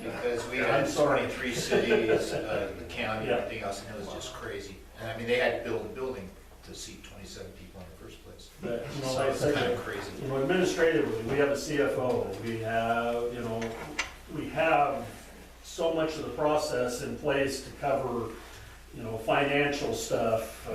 because we I'm had sorry. 23 cities, the county, Yeah. everything else, and it was just crazy. And I mean, they had to build a building to seat 27 people in the first place. But, you know, So like I it's said, kind of crazy. you know, administratively, we have a CFO, we have so much of the process in place to cover, financial stuff.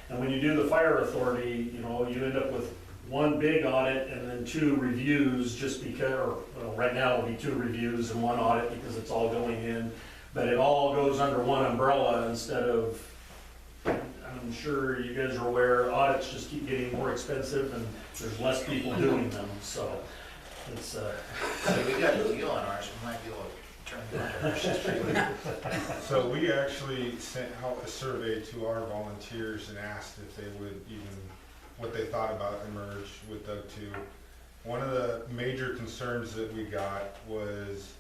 And when you do the fire authority, you end up with one big audit and then 2 reviews just because, right now it'll be 2 reviews and 1 audit because it's all going in. But it all goes under one umbrella instead of, I'm sure you guys are aware, audits just keep getting more expensive and there's less people doing them, so it's, So we got a deal on ours, we might be able to turn it on. So we actually sent out a survey to our volunteers and asked if they would what they thought about Emerge with Doug 2. One of the major concerns that we got was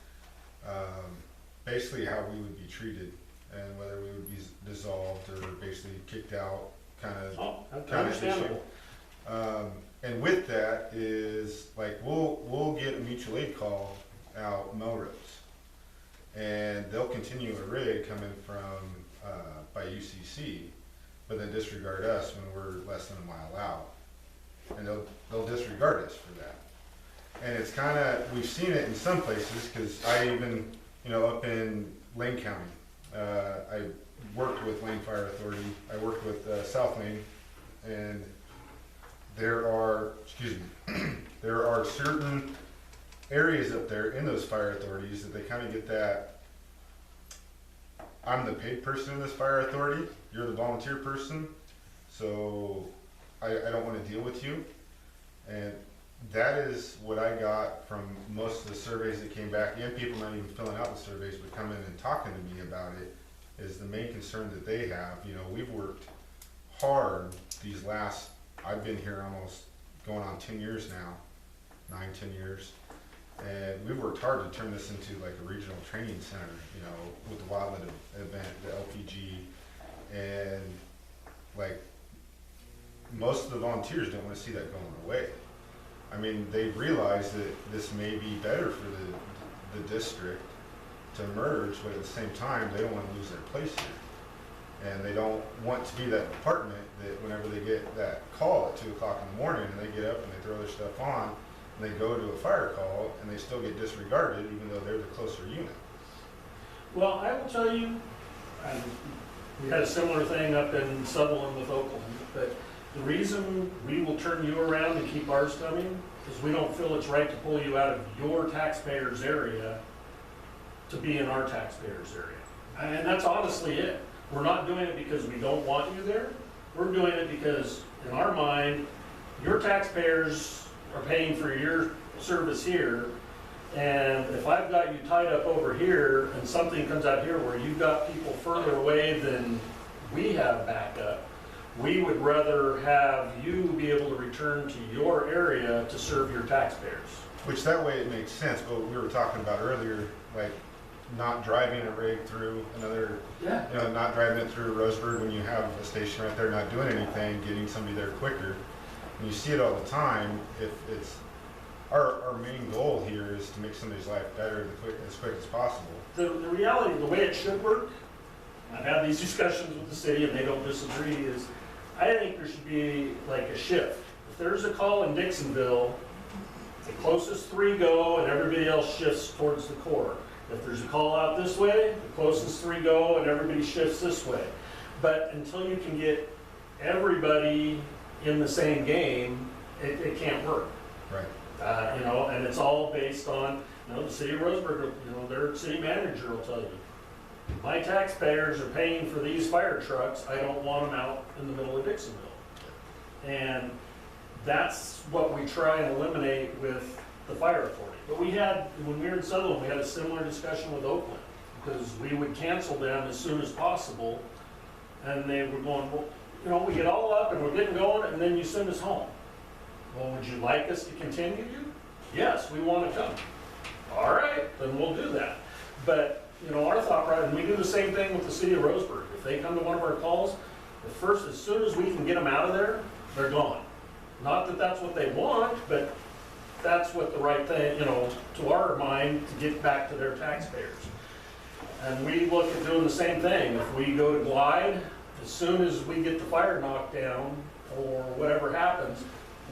basically how we would be treated and whether we would be dissolved or basically kicked out, kind of understandable. issue. And with that is like we'll get a mutual aid call out Melrose, and they'll continue a rig coming from by UCC, but then disregard us when we're less than a mile out, and they'll disregard us for that. And it's kind of, we've seen it in some places, because I even, up in Lane County, I worked with Lane Fire Authority, I worked with South Lane, and there are certain areas up there in those fire authorities that they kind of get that, I'm the paid person in this fire authority, you're the volunteer person, so I don't want to deal with you. And that is what I got from most of the surveys that came back, and people not even filling out the surveys, but coming and talking to me about it, is the main concern that they have. We've worked hard these last, I've been here almost going on 10 years now, 9-10 years. And we've worked hard to turn this into like a regional training center, with the wildland event, the LPG, and like most of the volunteers don't want to see that going away. I mean, they realize that this may be better for the district to merge, but at the same time, they don't want to lose their place here. And they don't want to be that department that whenever they get that call at 2 o'clock in the morning and they get up and they throw their stuff on, and they go to a fire call and they still get disregarded even though they're the closer unit. Well, I will tell you, we had a similar thing up in Sutherland with Oakland, but the reason we will turn you around and keep ours coming is we don't feel it's right to pull you out of your taxpayers' area to be in our taxpayers' area. And that's honestly it. We're not doing it because we don't want you there. We're doing it because, in our mind, your taxpayers are paying for your service here, and if I've got you tied up over here and something comes out here where you've got people further away than we have backup, we would rather have you be able to return to your area to serve your taxpayers. Which that way it makes sense, but we were talking about earlier, like not driving a rig through another, not driving it through Roseburg when you have a station right there, not doing anything, getting somebody there quicker. And you see it all the time. If it's our main goal here is to make somebody's life better as quick as possible. The reality, the way it should work, I've had these discussions with the city and they don't disagree, is I think there should be like a shift. If there's a call in Dixonville, the closest 3 go and everybody else shifts towards the core. If there's a call out this way, the closest 3 go and everybody shifts this way. But until you can get everybody in the same game, it can't work. Right. And it's all based on, the city of Roseburg, their city manager will tell you, my taxpayers are paying for these fire trucks, I don't want them out in the middle of Dixonville. And that's what we try and eliminate with the fire authority. But when we were in Sutherland, we had a similar discussion with Oakland, because we would cancel them as soon as possible, and they were going, well, we get all up and we're getting going, and then you send us home. Well, would you like us to continue you? Yes, we want to come. All right, then we'll do that. But, our thought, right, and we do the same thing with the city of Roseburg. If they come to one of our calls, as soon as we can get them out of there, they're gone. Not that that's what they want, but that's what the right thing, to our mind, to get back to their taxpayers. And we look at doing the same thing. If we go to Glide, as soon as we get the fire knocked down or whatever happens,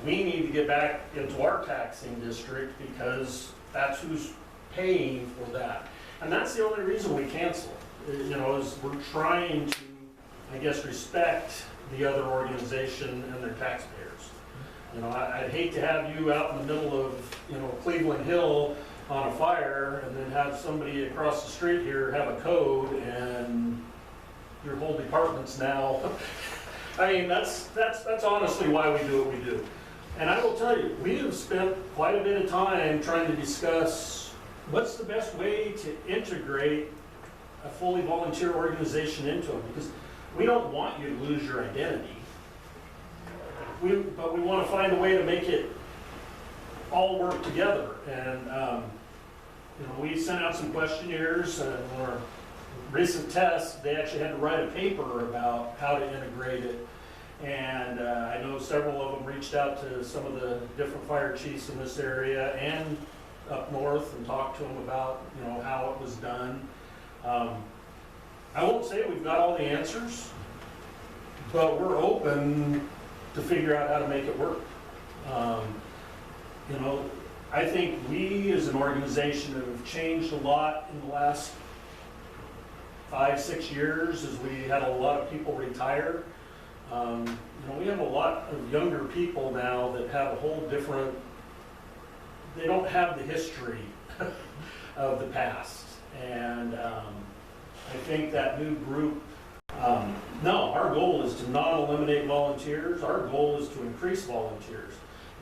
we need to get back into our taxing district because that's who's paying for that. And that's the only reason we cancel, is we're trying to, I guess, respect the other organization and their taxpayers. I'd hate to have you out in the middle of, Cleveland Hill on a fire and then have somebody across the street here have a code and your whole department's now. I mean, that's honestly why we do what we do. And I will tell you, we have spent quite a bit of time trying to discuss what's the best way to integrate a fully volunteer organization into them, because we don't want you to lose your identity. But we want to find a way to make it all work together. And we sent out some questionnaires and our recent tests, they actually had to write a paper about how to integrate it. And I know several of them reached out to some of the different fire chiefs in this area and up north and talked to them about, how it was done. I won't say we've got all the answers, but we're open to figure out how to make it work. I think we as an organization have changed a lot in the last 5-6 years as we had a lot of people retire. We have a lot of younger people now that have a whole different, they don't have the history of the past. And I think that new group, no, our goal is to not eliminate volunteers. Our goal is to increase volunteers.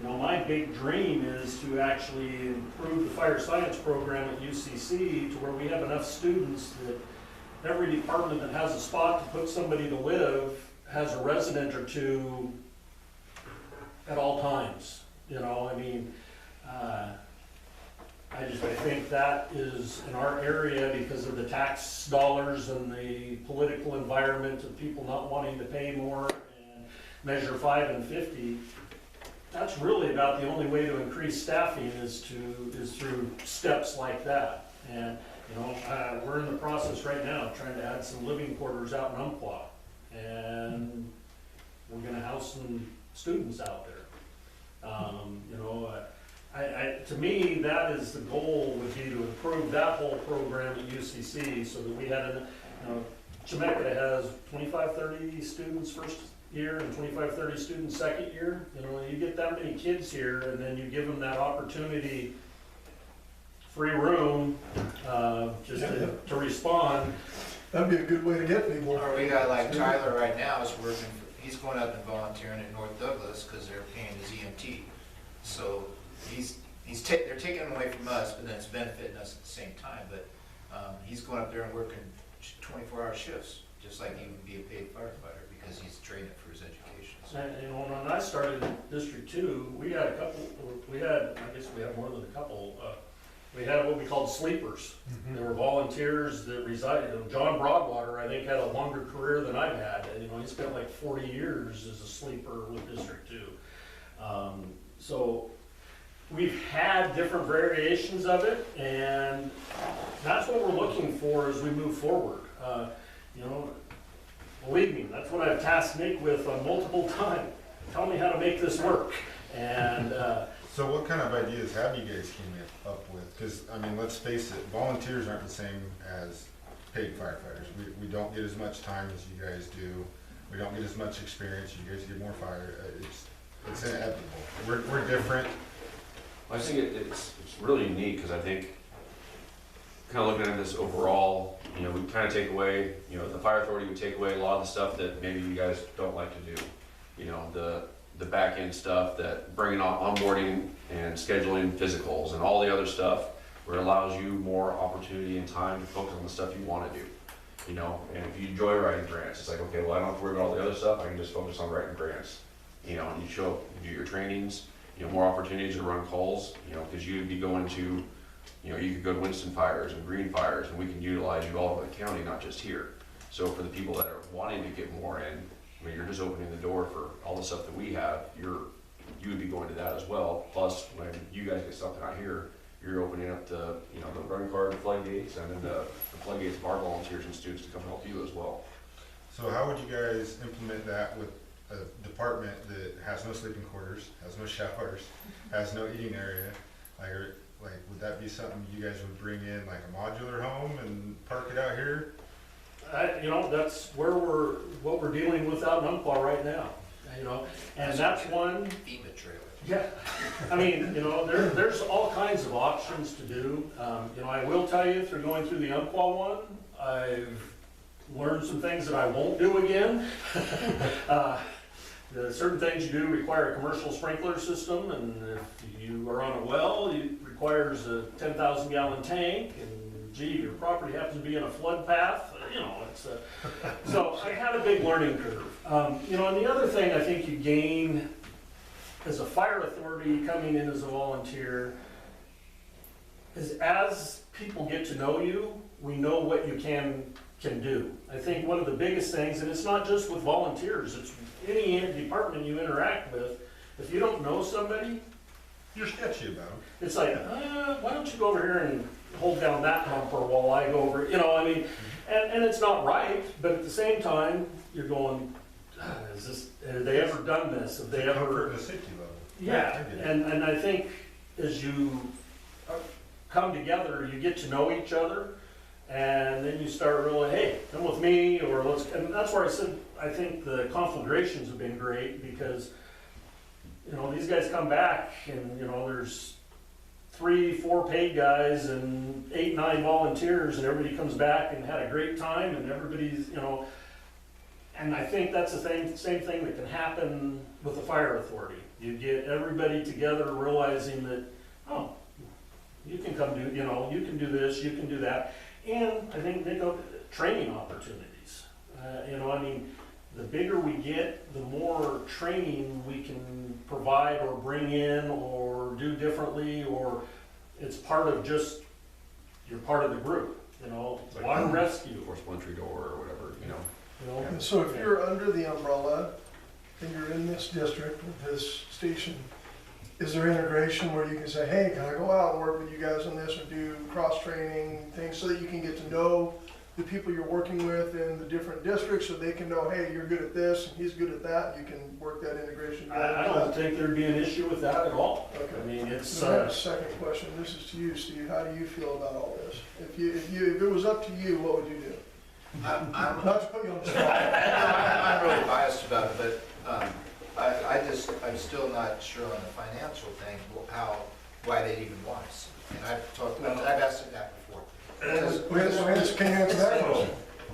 My big dream is to actually improve the fire science program at UCC to where we have enough students that every department that has a spot to put somebody to live has a resident or two at all times. I think that is in our area because of the tax dollars and the political environment of people not wanting to pay more and Measure 5 and 50. That's really about the only way to increase staffing is through steps like that. And we're in the process right now of trying to add some living quarters out in Umpqua, and we're going to house some students out there. To me, that is the goal, would be to improve that whole program at UCC so that we had, Chemeketa has 25-30 students first year and 25-30 students second year. You get that many kids here, and then you give them that opportunity, free room, just to respond. That'd be a good way to get people. Or we got like Tyler right now is working, he's going up and volunteering at North Douglas because they're paying his EMT. So they're taking him away from us, but then it's benefiting us at the same time. But he's going up there and working 24-hour shifts, just like he would be a paid firefighter because he's training for his education. So. And when I started in District 2, we had I guess we had more than a couple. We had what we called sleepers. Mm-hmm. They were volunteers that resided. John Broadwater, I think, had a longer career than I've had. He spent like 40 years as a sleeper with District 2. So we've had different variations of it, and that's what we're looking for as we move forward. Believe me, that's what I've tasked Nick with multiple times. Tell me how to make this work. And so what kind of ideas have you guys came up with? Because, let's face it, volunteers aren't the same as paid firefighters. We don't get as much time as you guys do. We don't get as much experience. You guys get more fire. It's inevitable. We're different. I think it's really unique because I think, kind of looking at this overall, we kind of take away, the fire authority would take away a lot of the stuff that maybe you guys don't like to do. The back end stuff, that bringing on onboarding and scheduling physicals and all the other stuff, where it allows you more opportunity and time to focus on the stuff you want to do. And if you enjoy writing grants, it's like, okay, well, I don't have to worry about all the other stuff. I can just focus on writing grants. And you show up, you do your trainings, more opportunities to run calls, because you'd be going to, you could go to Winston Fires and Green Fires, and we can utilize you all over the county, not just here. So for the people that are wanting to get more in, you're just opening the door for all the stuff that we have. You would be going to that as well. Plus, when you guys get something out here, you're opening up the, the run card floodgates, and then the floodgates of our volunteers and students to come help you as well. So how would you guys implement that with a department that has no sleeping quarters, has no showers, has no eating area? Like, would that be something you guys would bring in, like a modular home and park it out here? That's what we're dealing with out in Umpqua right now. And that's one. FEMA trailer. Yeah. There's all kinds of options to do. I will tell you, through going through the Umpqua one, I've learned some things that I won't do again. Certain things you do require a commercial sprinkler system, and if you are on a well, it requires a 10,000 gallon tank, and gee, your property happens to be in a flood path, so I had a big learning curve. And the other thing I think you gain as a fire authority coming in as a volunteer is, as people get to know you, we know what you can do. I think one of the biggest things, and it's not just with volunteers, it's any department you interact with, if you don't know somebody, you're sketchy about them. It's like, why don't you go over here and hold down that bumper while I go over, and it's not right, but at the same time, you're going, have they ever done this? Have they ever? The safety level. Yeah, and I think as you come together, you get to know each other, and then you start really, hey, come with me, or let's, and that's where I said, I think the conflagrations have been great, because, you know, these guys come back, and, you know, there's 3-4 paid guys and 8-9 volunteers, and everybody comes back and had a great time, and everybody's, you know, and I think that's the same thing that can happen with the fire authority. You get everybody together realizing that, oh, you can come do, you know, you can do this, you can do that. And I think they go training opportunities. You know, I mean, the bigger we get, the more training we can provide or bring in or do differently, or it's part of just, you're part of the group, you know, Like water rescue. Force entry door or whatever, you know. You know? And so if you're under the umbrella and you're in this district with this station, is there integration where you can say, hey, can I go out and work with you guys on this, or do cross-training things so that you can get to know the people you're working with in the different districts, so they can know, hey, you're good at this and he's good at that, you can work that integration together? I don't think there'd be an issue with that at all. Okay. I mean, it's, So I have a second question. This is to you, Steve. How do you feel about all this? If it was up to you, what would you do? I'm Not to put you on the spot. I'm really biased about it, but I'm still not sure on the financial thing, why they even want us. And I've asked it that before. Can you answer that question?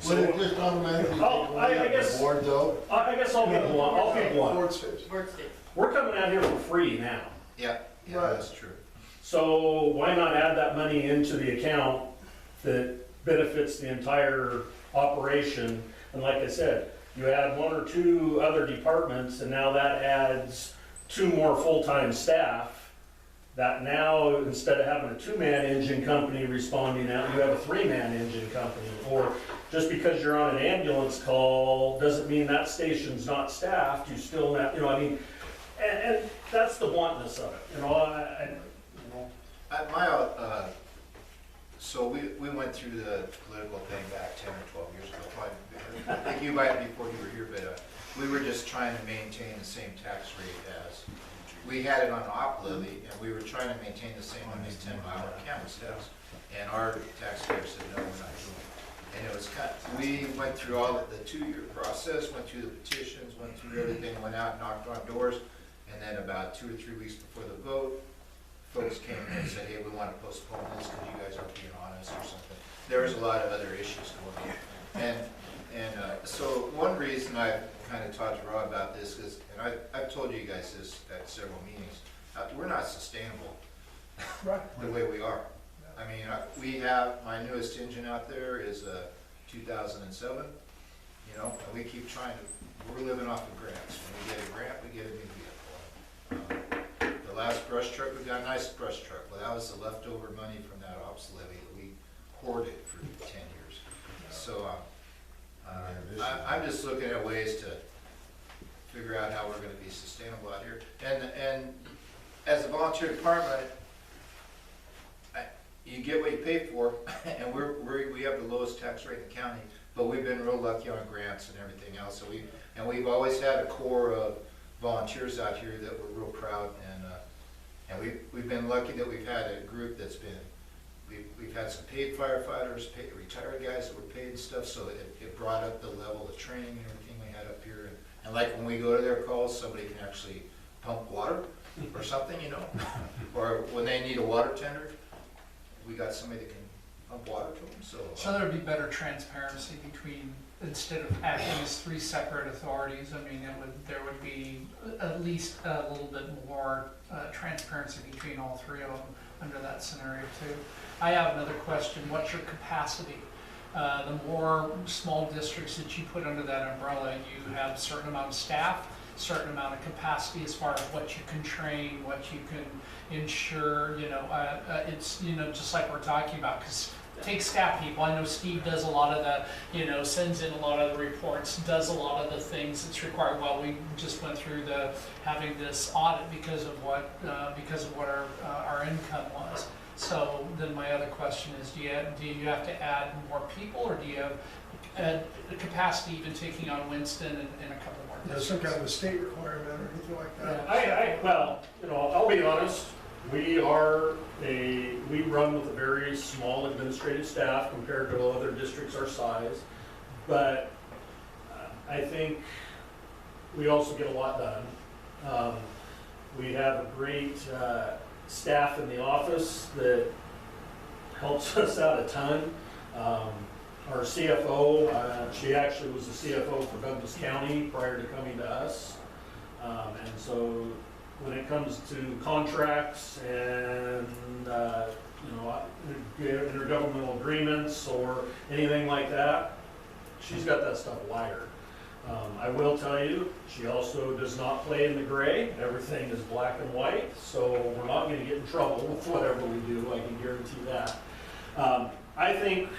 Would it just automatically take Oh, I away guess- the board though? I guess I'll pick one, I'll pick one. Board stays. Board states. We're coming out here for free now. Yeah, Right. that's true. So why not add that money into the account that benefits the entire operation? And like I said, you add 1 or 2 other departments, and now that adds 2 more full-time staff. That now, instead of having a 2-man engine company responding out, you have a 3-man engine company. Or just because you're on an ambulance call, doesn't mean that station's not staffed, you still not, you know, I mean, and that's the bluntness of it, you know, you know. So we went through the political thing back 10 or 12 years ago, probably, I think you might before you were here, but we were just trying to maintain the same tax rate as, we had it on op levy, and we were trying to maintain the same on these 10-mile camera steps, and our taxpayers said, no, we're not doing it. And it was we went through all the 2-year process, went through the petitions, went through everything, went out, knocked on doors, and then about 2 or 3 weeks before the vote, folks came in and said, hey, we want to postpone this because you guys aren't being honest or something. There was a lot of other issues going on. So one reason I've kind of talked to Rob about this is, and I've told you guys this at several meetings, we're not sustainable Right. the way we are. I mean, we have, my newest engine out there is a 2007, you know, and we keep trying to, we're living off of grants. When we get a grant, we get a new vehicle. The last brush truck, we got a nice brush truck. Well, that was the leftover money from that ops levy that we hoarded for 10 years. So I'm just looking at ways to figure out how we're gonna be sustainable out here. And as a volunteer department, you get what you pay for, and we have the lowest tax rate in the county, but we've been real lucky on grants and everything else. So we've always had a core of volunteers out here that we're real proud, and we've been lucky that we've had a group that's been, we've had some paid firefighters, retired guys that were paid and stuff, so it brought up the level of training and everything we had up here. And like when we go to their calls, somebody can actually pump water or something, you know, or when they need a water tender, we got somebody that can pump water to them, So there would be better transparency between, instead of acting as 3 separate authorities, I mean, there would be at least a little bit more transparency between all 3 of them under that scenario too. I have another question. What's your capacity? The more small districts that you put under that umbrella, you have a certain amount of staff, certain amount of capacity as far as what you can train, what you can ensure, you know, it's, you know, just like we're talking about, because take staff people. I know Steve does a lot of the, you know, sends in a lot of the reports, does a lot of the things that's required. Well, we just went through having this audit because of what our income was. So then my other question is, do you have to add more people, or do you have the capacity even taking on Winston and a couple more There's districts? some kind of a state requirement or anything like that. Well, you know, I'll be honest, We run with a very small administrative staff compared to other districts our size, but I think we also get a lot done. We have a great staff in the office that helps us out a ton. Our CFO, she actually was the CFO for Douglas County prior to coming to us. And so when it comes to contracts and, intergovernmental agreements or anything like that, she's got that stuff wired. I will tell you, she also does not play in the gray. Everything is black and white, so we're not gonna get in trouble with whatever we do, I can guarantee that. I think,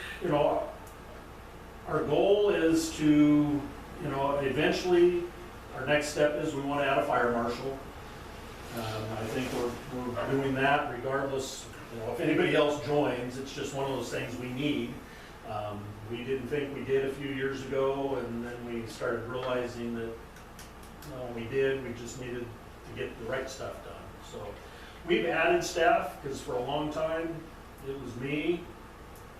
our goal is to, eventually, our next step is we want to add a fire marshal. I think we're doing that regardless, if anybody else joins, it's just one of those things we need. We didn't think we did a few years ago, and then we started realizing that, we did, we just needed to get the right stuff done. So we've added staff, because for a long time, it was me,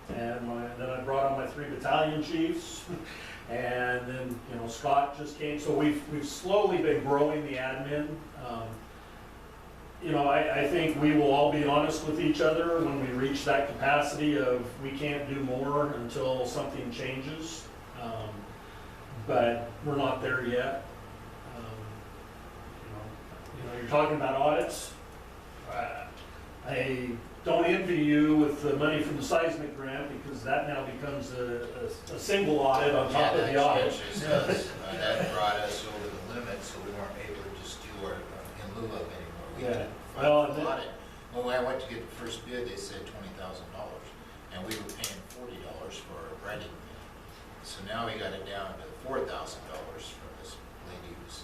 and then I brought on my 3 battalion chiefs, and then, Scott just came. So we've slowly been growing the admin. I think we will all be honest with each other when we reach that capacity of we can't do more until something changes. But we're not there yet. You're talking about audits. I don't envy you with the money from the seismic grant, because that now becomes a single audit on top of the audit. That brought us over the limit, so we weren't able to just do our in lieu of anymore. We Yeah. had to Well, file the audit. When I went to get the first bid, they said $20,000, and we were paying $40 for our writing. So now we got it down to $4,000 from this lady who's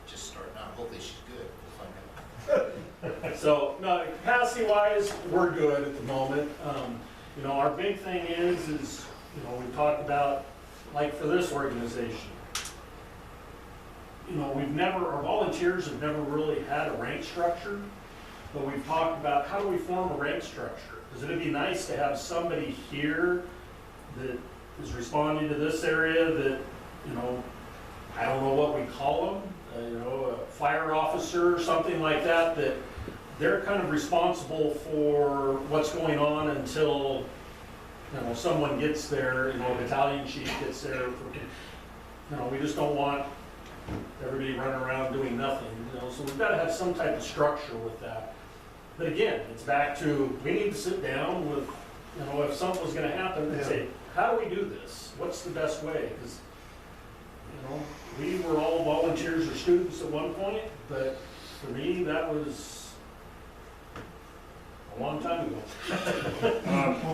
just starting out. Hopefully she's good. We'll find out. So, no, capacity-wise, we're good at the moment. Our big thing is we've talked about, like for this organization, our volunteers have never really had a rank structure, but we've talked about how do we form a rank structure? Because it'd be nice to have somebody here that is responding to this area that, I don't know what we call them, a fire officer or something like that, that they're kind of responsible for what's going on until, someone gets there, a battalion chief gets there. We just don't want everybody running around doing nothing, so we've got to have some type of structure with that. But again, it's back to, we need to sit down with, if something was gonna happen, and say, how do we do this? What's the best way? Because, we were all volunteers or students at one point, but for me, that was a long time ago.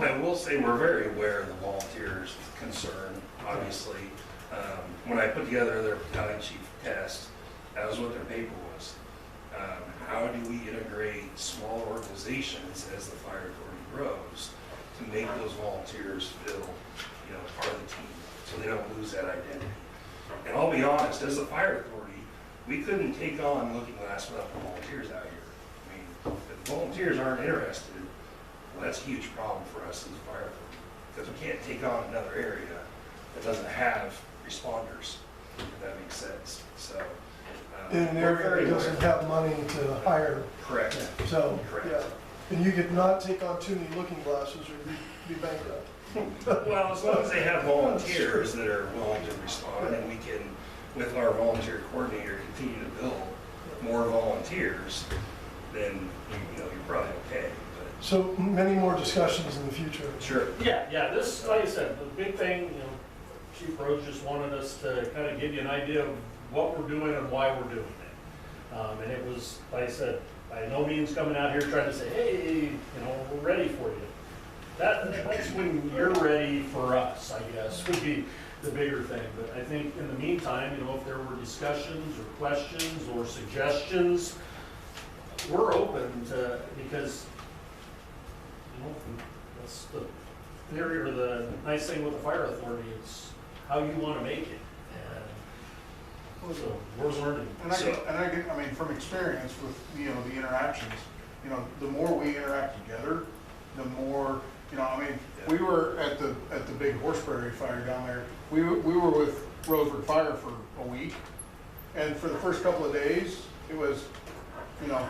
I will say we're very aware of the volunteers' concern, obviously. When I put together their battalion chief test, that was what their paper was. How do we integrate small organizations as the fire authority grows to make those volunteers feel, part of the team, so they don't lose that identity? And I'll be honest, as a fire authority, we couldn't take on Lookingglass without the volunteers out here. I mean, if the volunteers aren't interested, well, that's a huge problem for us as a fire authority, because we can't take on another area that doesn't have responders, if that makes sense. So, In an area that doesn't have money to hire, correct. so, Correct. yeah. And you could not take on too many Lookingglasses or be bankrupt. Well, as long as they have volunteers that are willing to respond, and we can, with our volunteer coordinator, continue to build more volunteers, then, you're probably okay, but. So many more discussions in the future. Sure. Yeah, this, like I said, the big thing, Chief Rhodes just wanted us to kind of give you an idea of what we're doing and why we're doing it. And it was, like I said, by no means coming out here trying to say, hey, we're ready for you. That's when you're ready for us, I guess, would be the bigger thing. But I think in the meantime, if there were discussions or questions or suggestions, we're open to, because, that's the theory or the nice thing with the fire authority, it's how you want to make it. And so we're learning. And I mean, from experience with, the interactions, you know, the more we interact together, the more, you know, I mean, we were at the big Horseberry fire down there. We were with Roseburg Fire for a week, and for the first couple of days, it was, you know,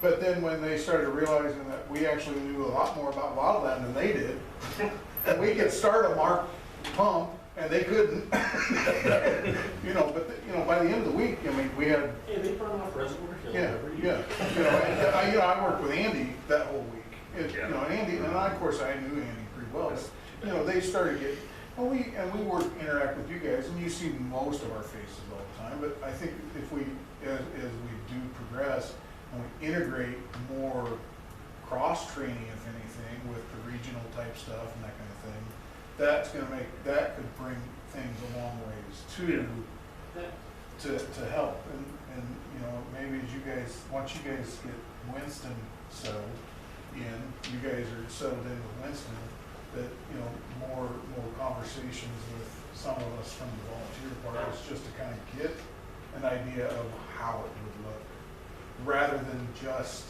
but then when they started realizing that we actually knew a lot more about wildland than they did, and we could start a marked pump, and they couldn't, you know, but, you know, by the end of the week, I mean, we had, Yeah, they burn off Reservoir Hill yeah, every year. yeah, you know, and, you know, I worked with Andy that whole week. You know, Andy, and I, of course, I knew Andy pretty well, but, you know, they started getting, well, we work, interact with you guys, and you see most of our faces all the time, but I think if we, as we do progress, and we integrate more cross-training, if anything, with the regional type stuff and that kind of thing, that's gonna make, that could bring things a long ways too, to help, and, you know, maybe as you guys, once you guys get Winston settled in, you guys are settled in with Winston, that, you know, more conversations with some of us from the volunteer part is just to kind of get an idea of how it would look, rather than just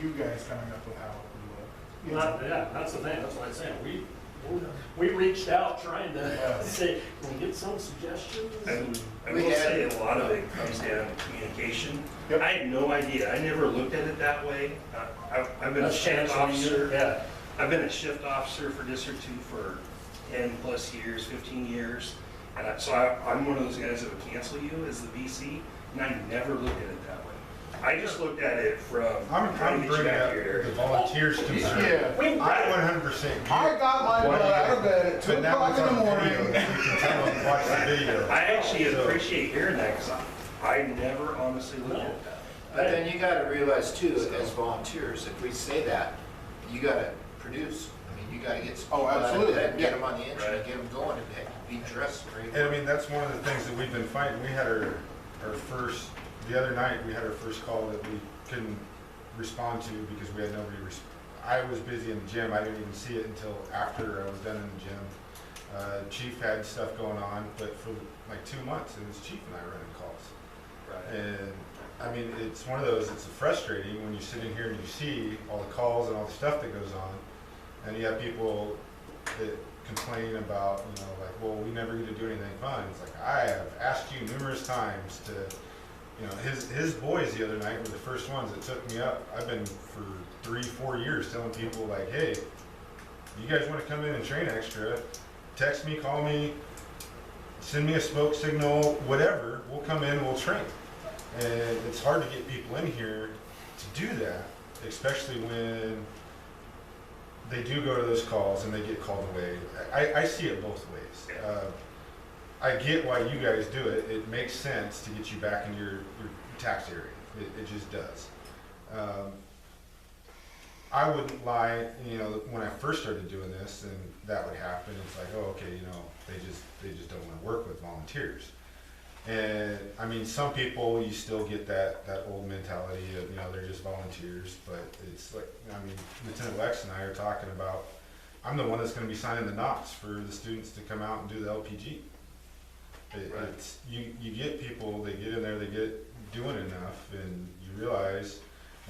you guys coming up with how it would look. You know? Yeah, that's the thing, that's what I'm saying, we reached out trying to say, can we get some suggestions? And I We will had- say a lot of it comes down to communication. Yep. I had no idea. I never looked at it that way. I've been a shift officer. Yeah. I've been a shift officer for District 2 for 10 plus years, 15 years. And I'm one of those guys that would cancel you as the VC, and I never looked at it that way. I just looked at it from I'm trying to get you bringing back up here. the volunteers concern. Yeah. I 100%. I got my What butt do you out of bed at 2 But now o'clock it's in the on morning. video, you can tell them, watch the video. I actually So- appreciate hearing that because I never honestly looked at it that way. But then you gotta realize too, as volunteers, if we say that, you gotta produce. I mean, you gotta get some Oh, people out of absolutely. bed, get Yeah. them on the engine, Right. and get them going, and be dressed right. And I mean, that's one of the things that we've been fighting. We had our first, the other night, we had our first call that we couldn't respond to because we had nobody. I was busy in the gym. I didn't even see it until after I was done in the gym. Chief had stuff going on, but for like 2 months, it was Chief and I running calls. Right. And I mean, it's one of those, it's frustrating when you're sitting here and you see all the calls and all the stuff that goes on. And you have people that complain about, you know, like, well, we never get to do anything fun. It's like, I have asked you numerous times to, you know, his boys the other night were the first ones that took me up. I've been for 3-4 years telling people like, hey, you guys want to come in and train extra, text me, call me, send me a smoke signal, whatever, we'll come in and we'll train. And it's hard to get people in here to do that, especially when they do go to those calls and they get called away. I see it both ways. I get why you guys do it. It makes sense to get you back in your tax area. It just does. I wouldn't lie, you know, when I first started doing this and that would happen, it's like, oh, okay, you know, they just don't want to work with volunteers. And I mean, some people, you still get that old mentality of, you know, they're just volunteers, but it's like, I mean, Lieutenant Lex and I are talking about, I'm the one that's going to be signing the knots for the students to come out and do the LPG. It's, you get people, they get in there, they get doing enough, and you realize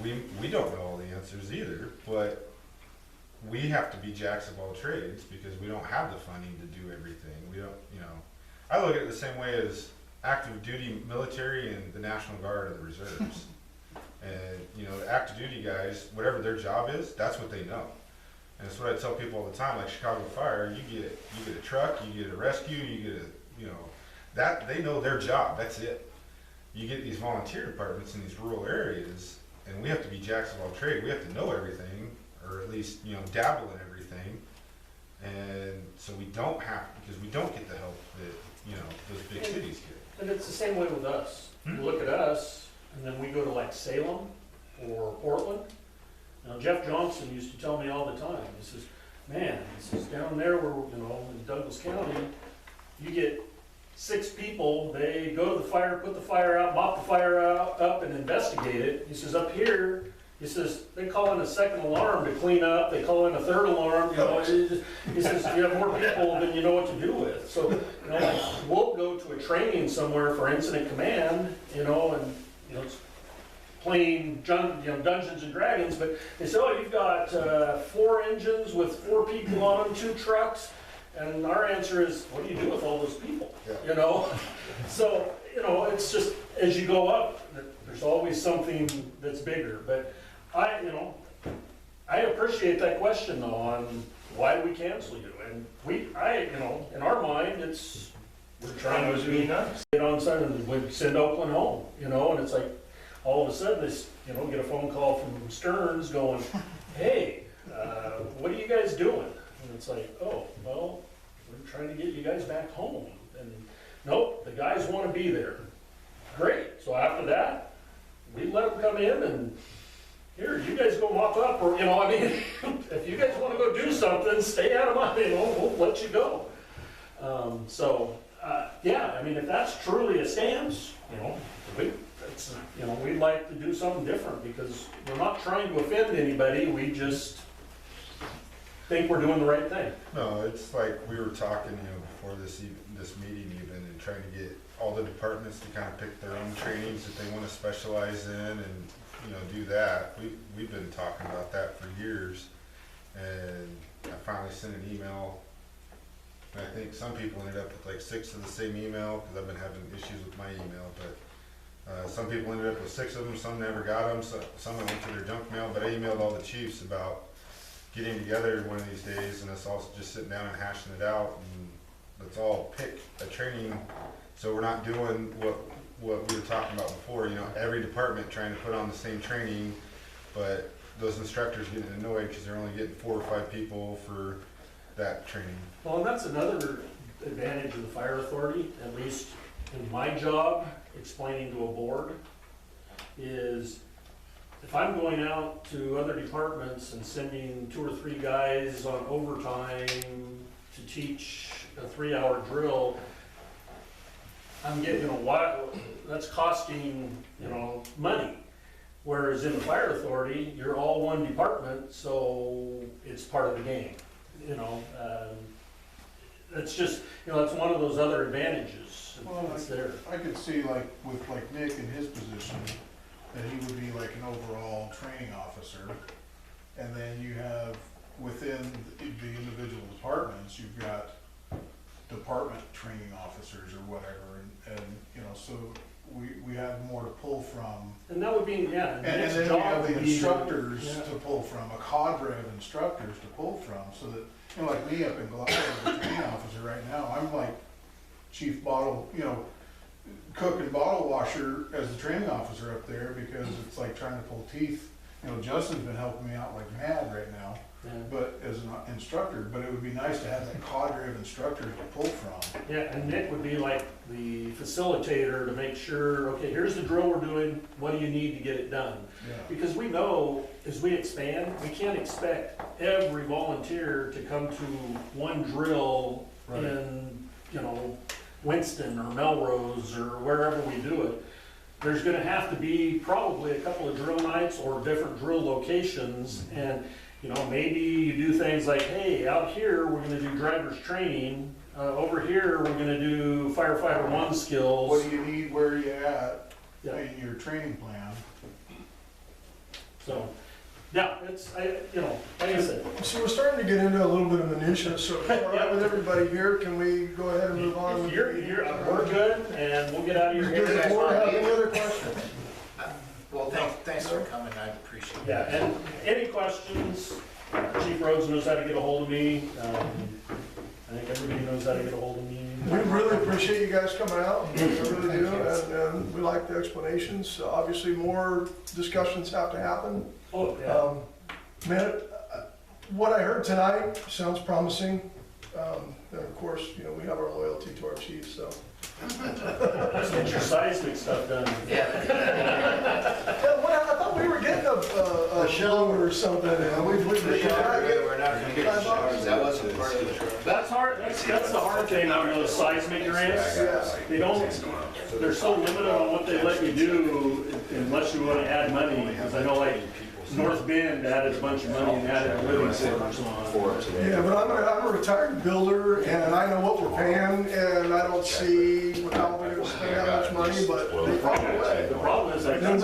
we don't know all the answers either, but we have to be jacks of all trades because we don't have the funding to do everything. We don't, you know, I look at it the same way as active duty military and the National Guard or the reserves. And, you know, the active duty guys, whatever their job is, that's what they know. And it's what I tell people all the time, like Chicago Fire, you get a truck, you get a rescue, you get a, you know, that, they know their job, that's it. You get these volunteer departments in these rural areas, and we have to be jacks of all trade. We have to know everything, or at least, you know, dabble in everything. And so we don't have, because we don't get the help that, you know, those big cities get. And it's the same way with us. You look at us, and then we go to like Salem or Portland. Now, Jeff Johnson used to tell me all the time, he says, man, he says, down there where, you know, in Douglas County, you get 6 people, they go to the fire, put the fire out, mop the fire out, up and investigate it. He says, up here, he says, they call in a second alarm to clean up, they call in a third alarm, you know, he says, you have more people than you know what to do with. So, you know, we'll go to a training somewhere for incident command, you know, and, you know, playing Dungeons and Dragons, but they say, oh, you've got 4 engines with 4 people on them, 2 trucks. And our answer is, what do you do with all those people? You know? So, you know, it's just, as you go up, there's always something that's bigger. But I appreciate that question though, on why do we cancel you? And in our mind, we're trying to be nice. Get on site and we'd send Oakland home, and it's like, all of a sudden, get a phone call from Stearns going, hey, what are you guys doing? And it's like, oh, well, we're trying to get you guys back home. And nope, the guys want to be there. Great. So after that, we let them come in and here, you guys go mop up, or, if you guys want to go do something, stay out of my, we'll let you go. If that's truly a stance, we'd like to do something different because we're not trying to offend anybody. We just think we're doing the right thing. No, it's like we were talking, before this meeting even, and trying to get all the departments to kind of pick their own trainings that they want to specialize in and, do that. We've been talking about that for years, and I finally sent an email. And I think some people ended up with like 6 of the same email because I've been having issues with my email, but some people ended up with 6 of them, some never got them, some went to their junk mail, but I emailed all the chiefs about getting together one of these days and us all just sitting down and hashing it out, and let's all pick a training so we're not doing what we were talking about before, every department trying to put on the same training, but those instructors getting annoyed because they're only getting 4 or 5 people for that training. Well, and that's another advantage of the fire authority, at least in my job, explaining to a board, is if I'm going out to other departments and sending 2 or 3 guys on overtime to teach a 3-hour drill, I'm getting, that's costing, money. Whereas in the fire authority, you're all one department, so it's part of the game. It's just, that's one of those other advantages. Well, It's there. I could see with Nick in his position, that he would be like an overall training officer. And then you have, within the individual departments, you've got department training officers or whatever, and so we have more to pull from. And that would be, And then we have the instructors to pull from, a cadre of instructors to pull from, so that, like me up in Gloucester, as a training officer right now, I'm like chief bottle, cook and bottle washer as the training officer up there, because it's like trying to pull teeth. Justin's been helping me out like mad right now, but as an instructor, but it would be nice to have that cadre of instructors to pull from. Yeah, and Nick would be like the facilitator to make sure, okay, here's the drill we're doing, what do you need to get it done? Yeah. Because we know, as we expand, we can't expect every volunteer to come to one drill in, Winston or Melrose or wherever we do it. There's gonna have to be probably a couple of drill nights or different drill locations, and maybe you do things like, hey, out here, we're gonna do driver's training, over here, we're gonna do firefighter 1 skills. What do you need, where are you at Yeah. in your training plan? So, yeah, like I said, So we're starting to get into a little bit of minutia, so if all right with everybody here, can we go ahead and move on? if we're good, and we'll get out of your Does the hair. board have any other questions? Well, thanks for coming, I appreciate it. Yeah, and any questions, Chief Rhodes knows how to get a hold of me. I think everybody knows how to get a hold of me. We really appreciate you guys coming out, I really do, and we like the explanations. Obviously, more discussions have to happen. Oh, yeah. Man, what I heard tonight sounds promising. And of course, we have our loyalty to our chief, so. Let's get your seismic stuff done. Yeah. I thought we were getting a shower or something. And we're not gonna get showers, that wasn't part of the trip. That's hard, that's the hard thing on those seismic grants. They're so limited on what they let you do unless you want to add money, because I know like North Bend added a bunch of money and added a living quarters on. Yeah, but I'm a retired builder, and I know what we're paying, and I don't see how we're gonna spend that much money, but they find a way. The problem is, I'm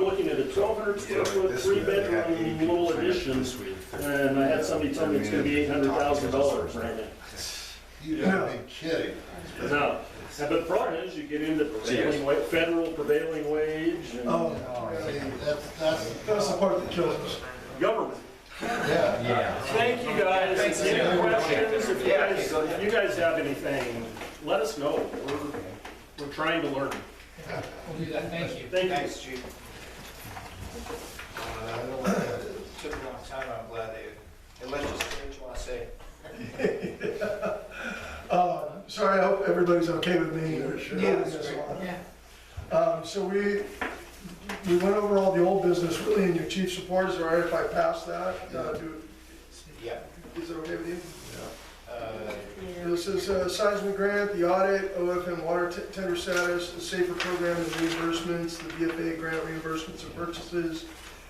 looking at a 1,200 square foot, 3-bedroom little addition, and I had somebody tell me it's gonna be $800,000 right now. You gotta be kidding. No, but the problem is, you get into federal prevailing wage and Oh, I mean, that's the part that kills us. government. yeah. Thank you guys. Any questions? If you guys have anything, let us know. We're trying to learn. We'll do that, thank you. Thank you. Thanks, Chief. I don't know what that is. Took a long time, I'm glad they let you say what you want to say. Sorry, I hope everybody's okay with me. Sure. moving this on. Yeah. So we went over all the old business, really, in your chief's report. Is it all right if I pass that? Yeah. Is it okay with you? Yeah. This is seismic grant, the audit, OFM water tender status, the safer program and reimbursements, the VFA grant reimbursements and purchases,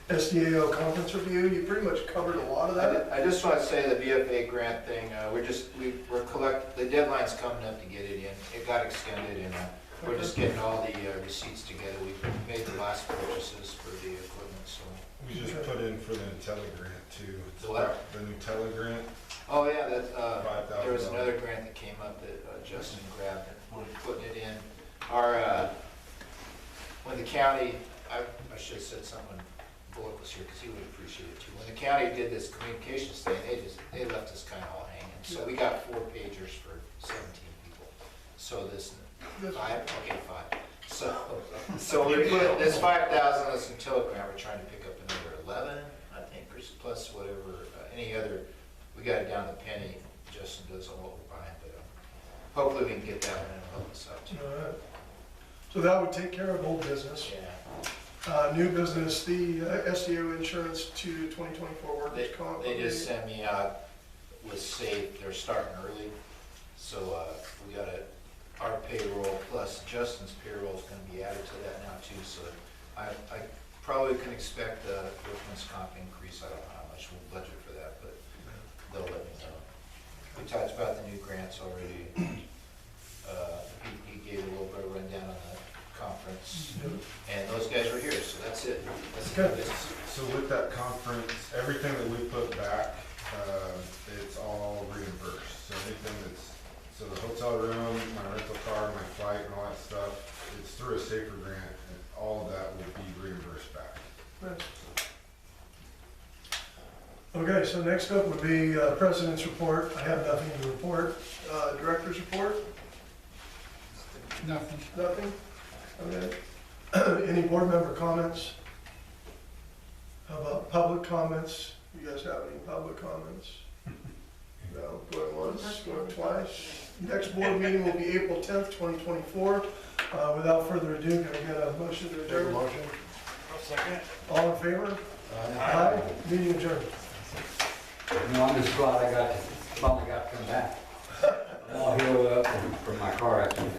SDAO conference review. You pretty much covered a lot of that. I just want to say the VFA grant thing, the deadline's coming up to get it in. It got extended and we're just getting all the receipts together. We made the last purchases for the equipment, so. We just put in for the Nutella grant too. The what? The Nutella grant. Oh, yeah, there was $5,000. another grant that came up that Justin grabbed and we're putting it in. Our, when the county, I should have said something when Bullock was here because he would appreciate it too. When the county did this communications thing, they left us kind of all hanging. So we got 4 pagers for 17 people. So this, 5, okay, 5. So we put this 5,000 as some grant. We're trying to pick up another 11, I think, or plus whatever, any other. We got it down to the penny. Justin does all what we're buying, but hopefully we can get that one and help us out too. All right. So that would take care of old business. Yeah. New business, the SDO insurance to 2024 workers' comp. They just sent me out with SAFE. They're starting early, so we got our payroll plus Justin's payroll is going to be added to that now too. So I probably can expect a workman's comp increase. I don't know how much we'll budget for that, but they'll let me know. We talked about the new grants already. He gave a little bit of rundown on the conference, and those guys were here, so that's it. That's the business. So with that conference, everything that we put back, it's all reimbursed. So anything so the hotel room, my rental car, my flight and all that stuff, it's through a safer grant and all of that will be reimbursed back. Okay, so next up would be President's report. I have nothing to report. Director's report? Nothing. Nothing? Okay. Any board member comments? How about public comments? You guys have any public comments? No, going once, going twice. Next board meeting will be April 10th, 2024. Without further ado, can I get a motion to Take a adjourn? motion. Second. All in favor? Aye. Meeting adjourned. You know, on the spot, finally got to come back. All healed up from my car accident.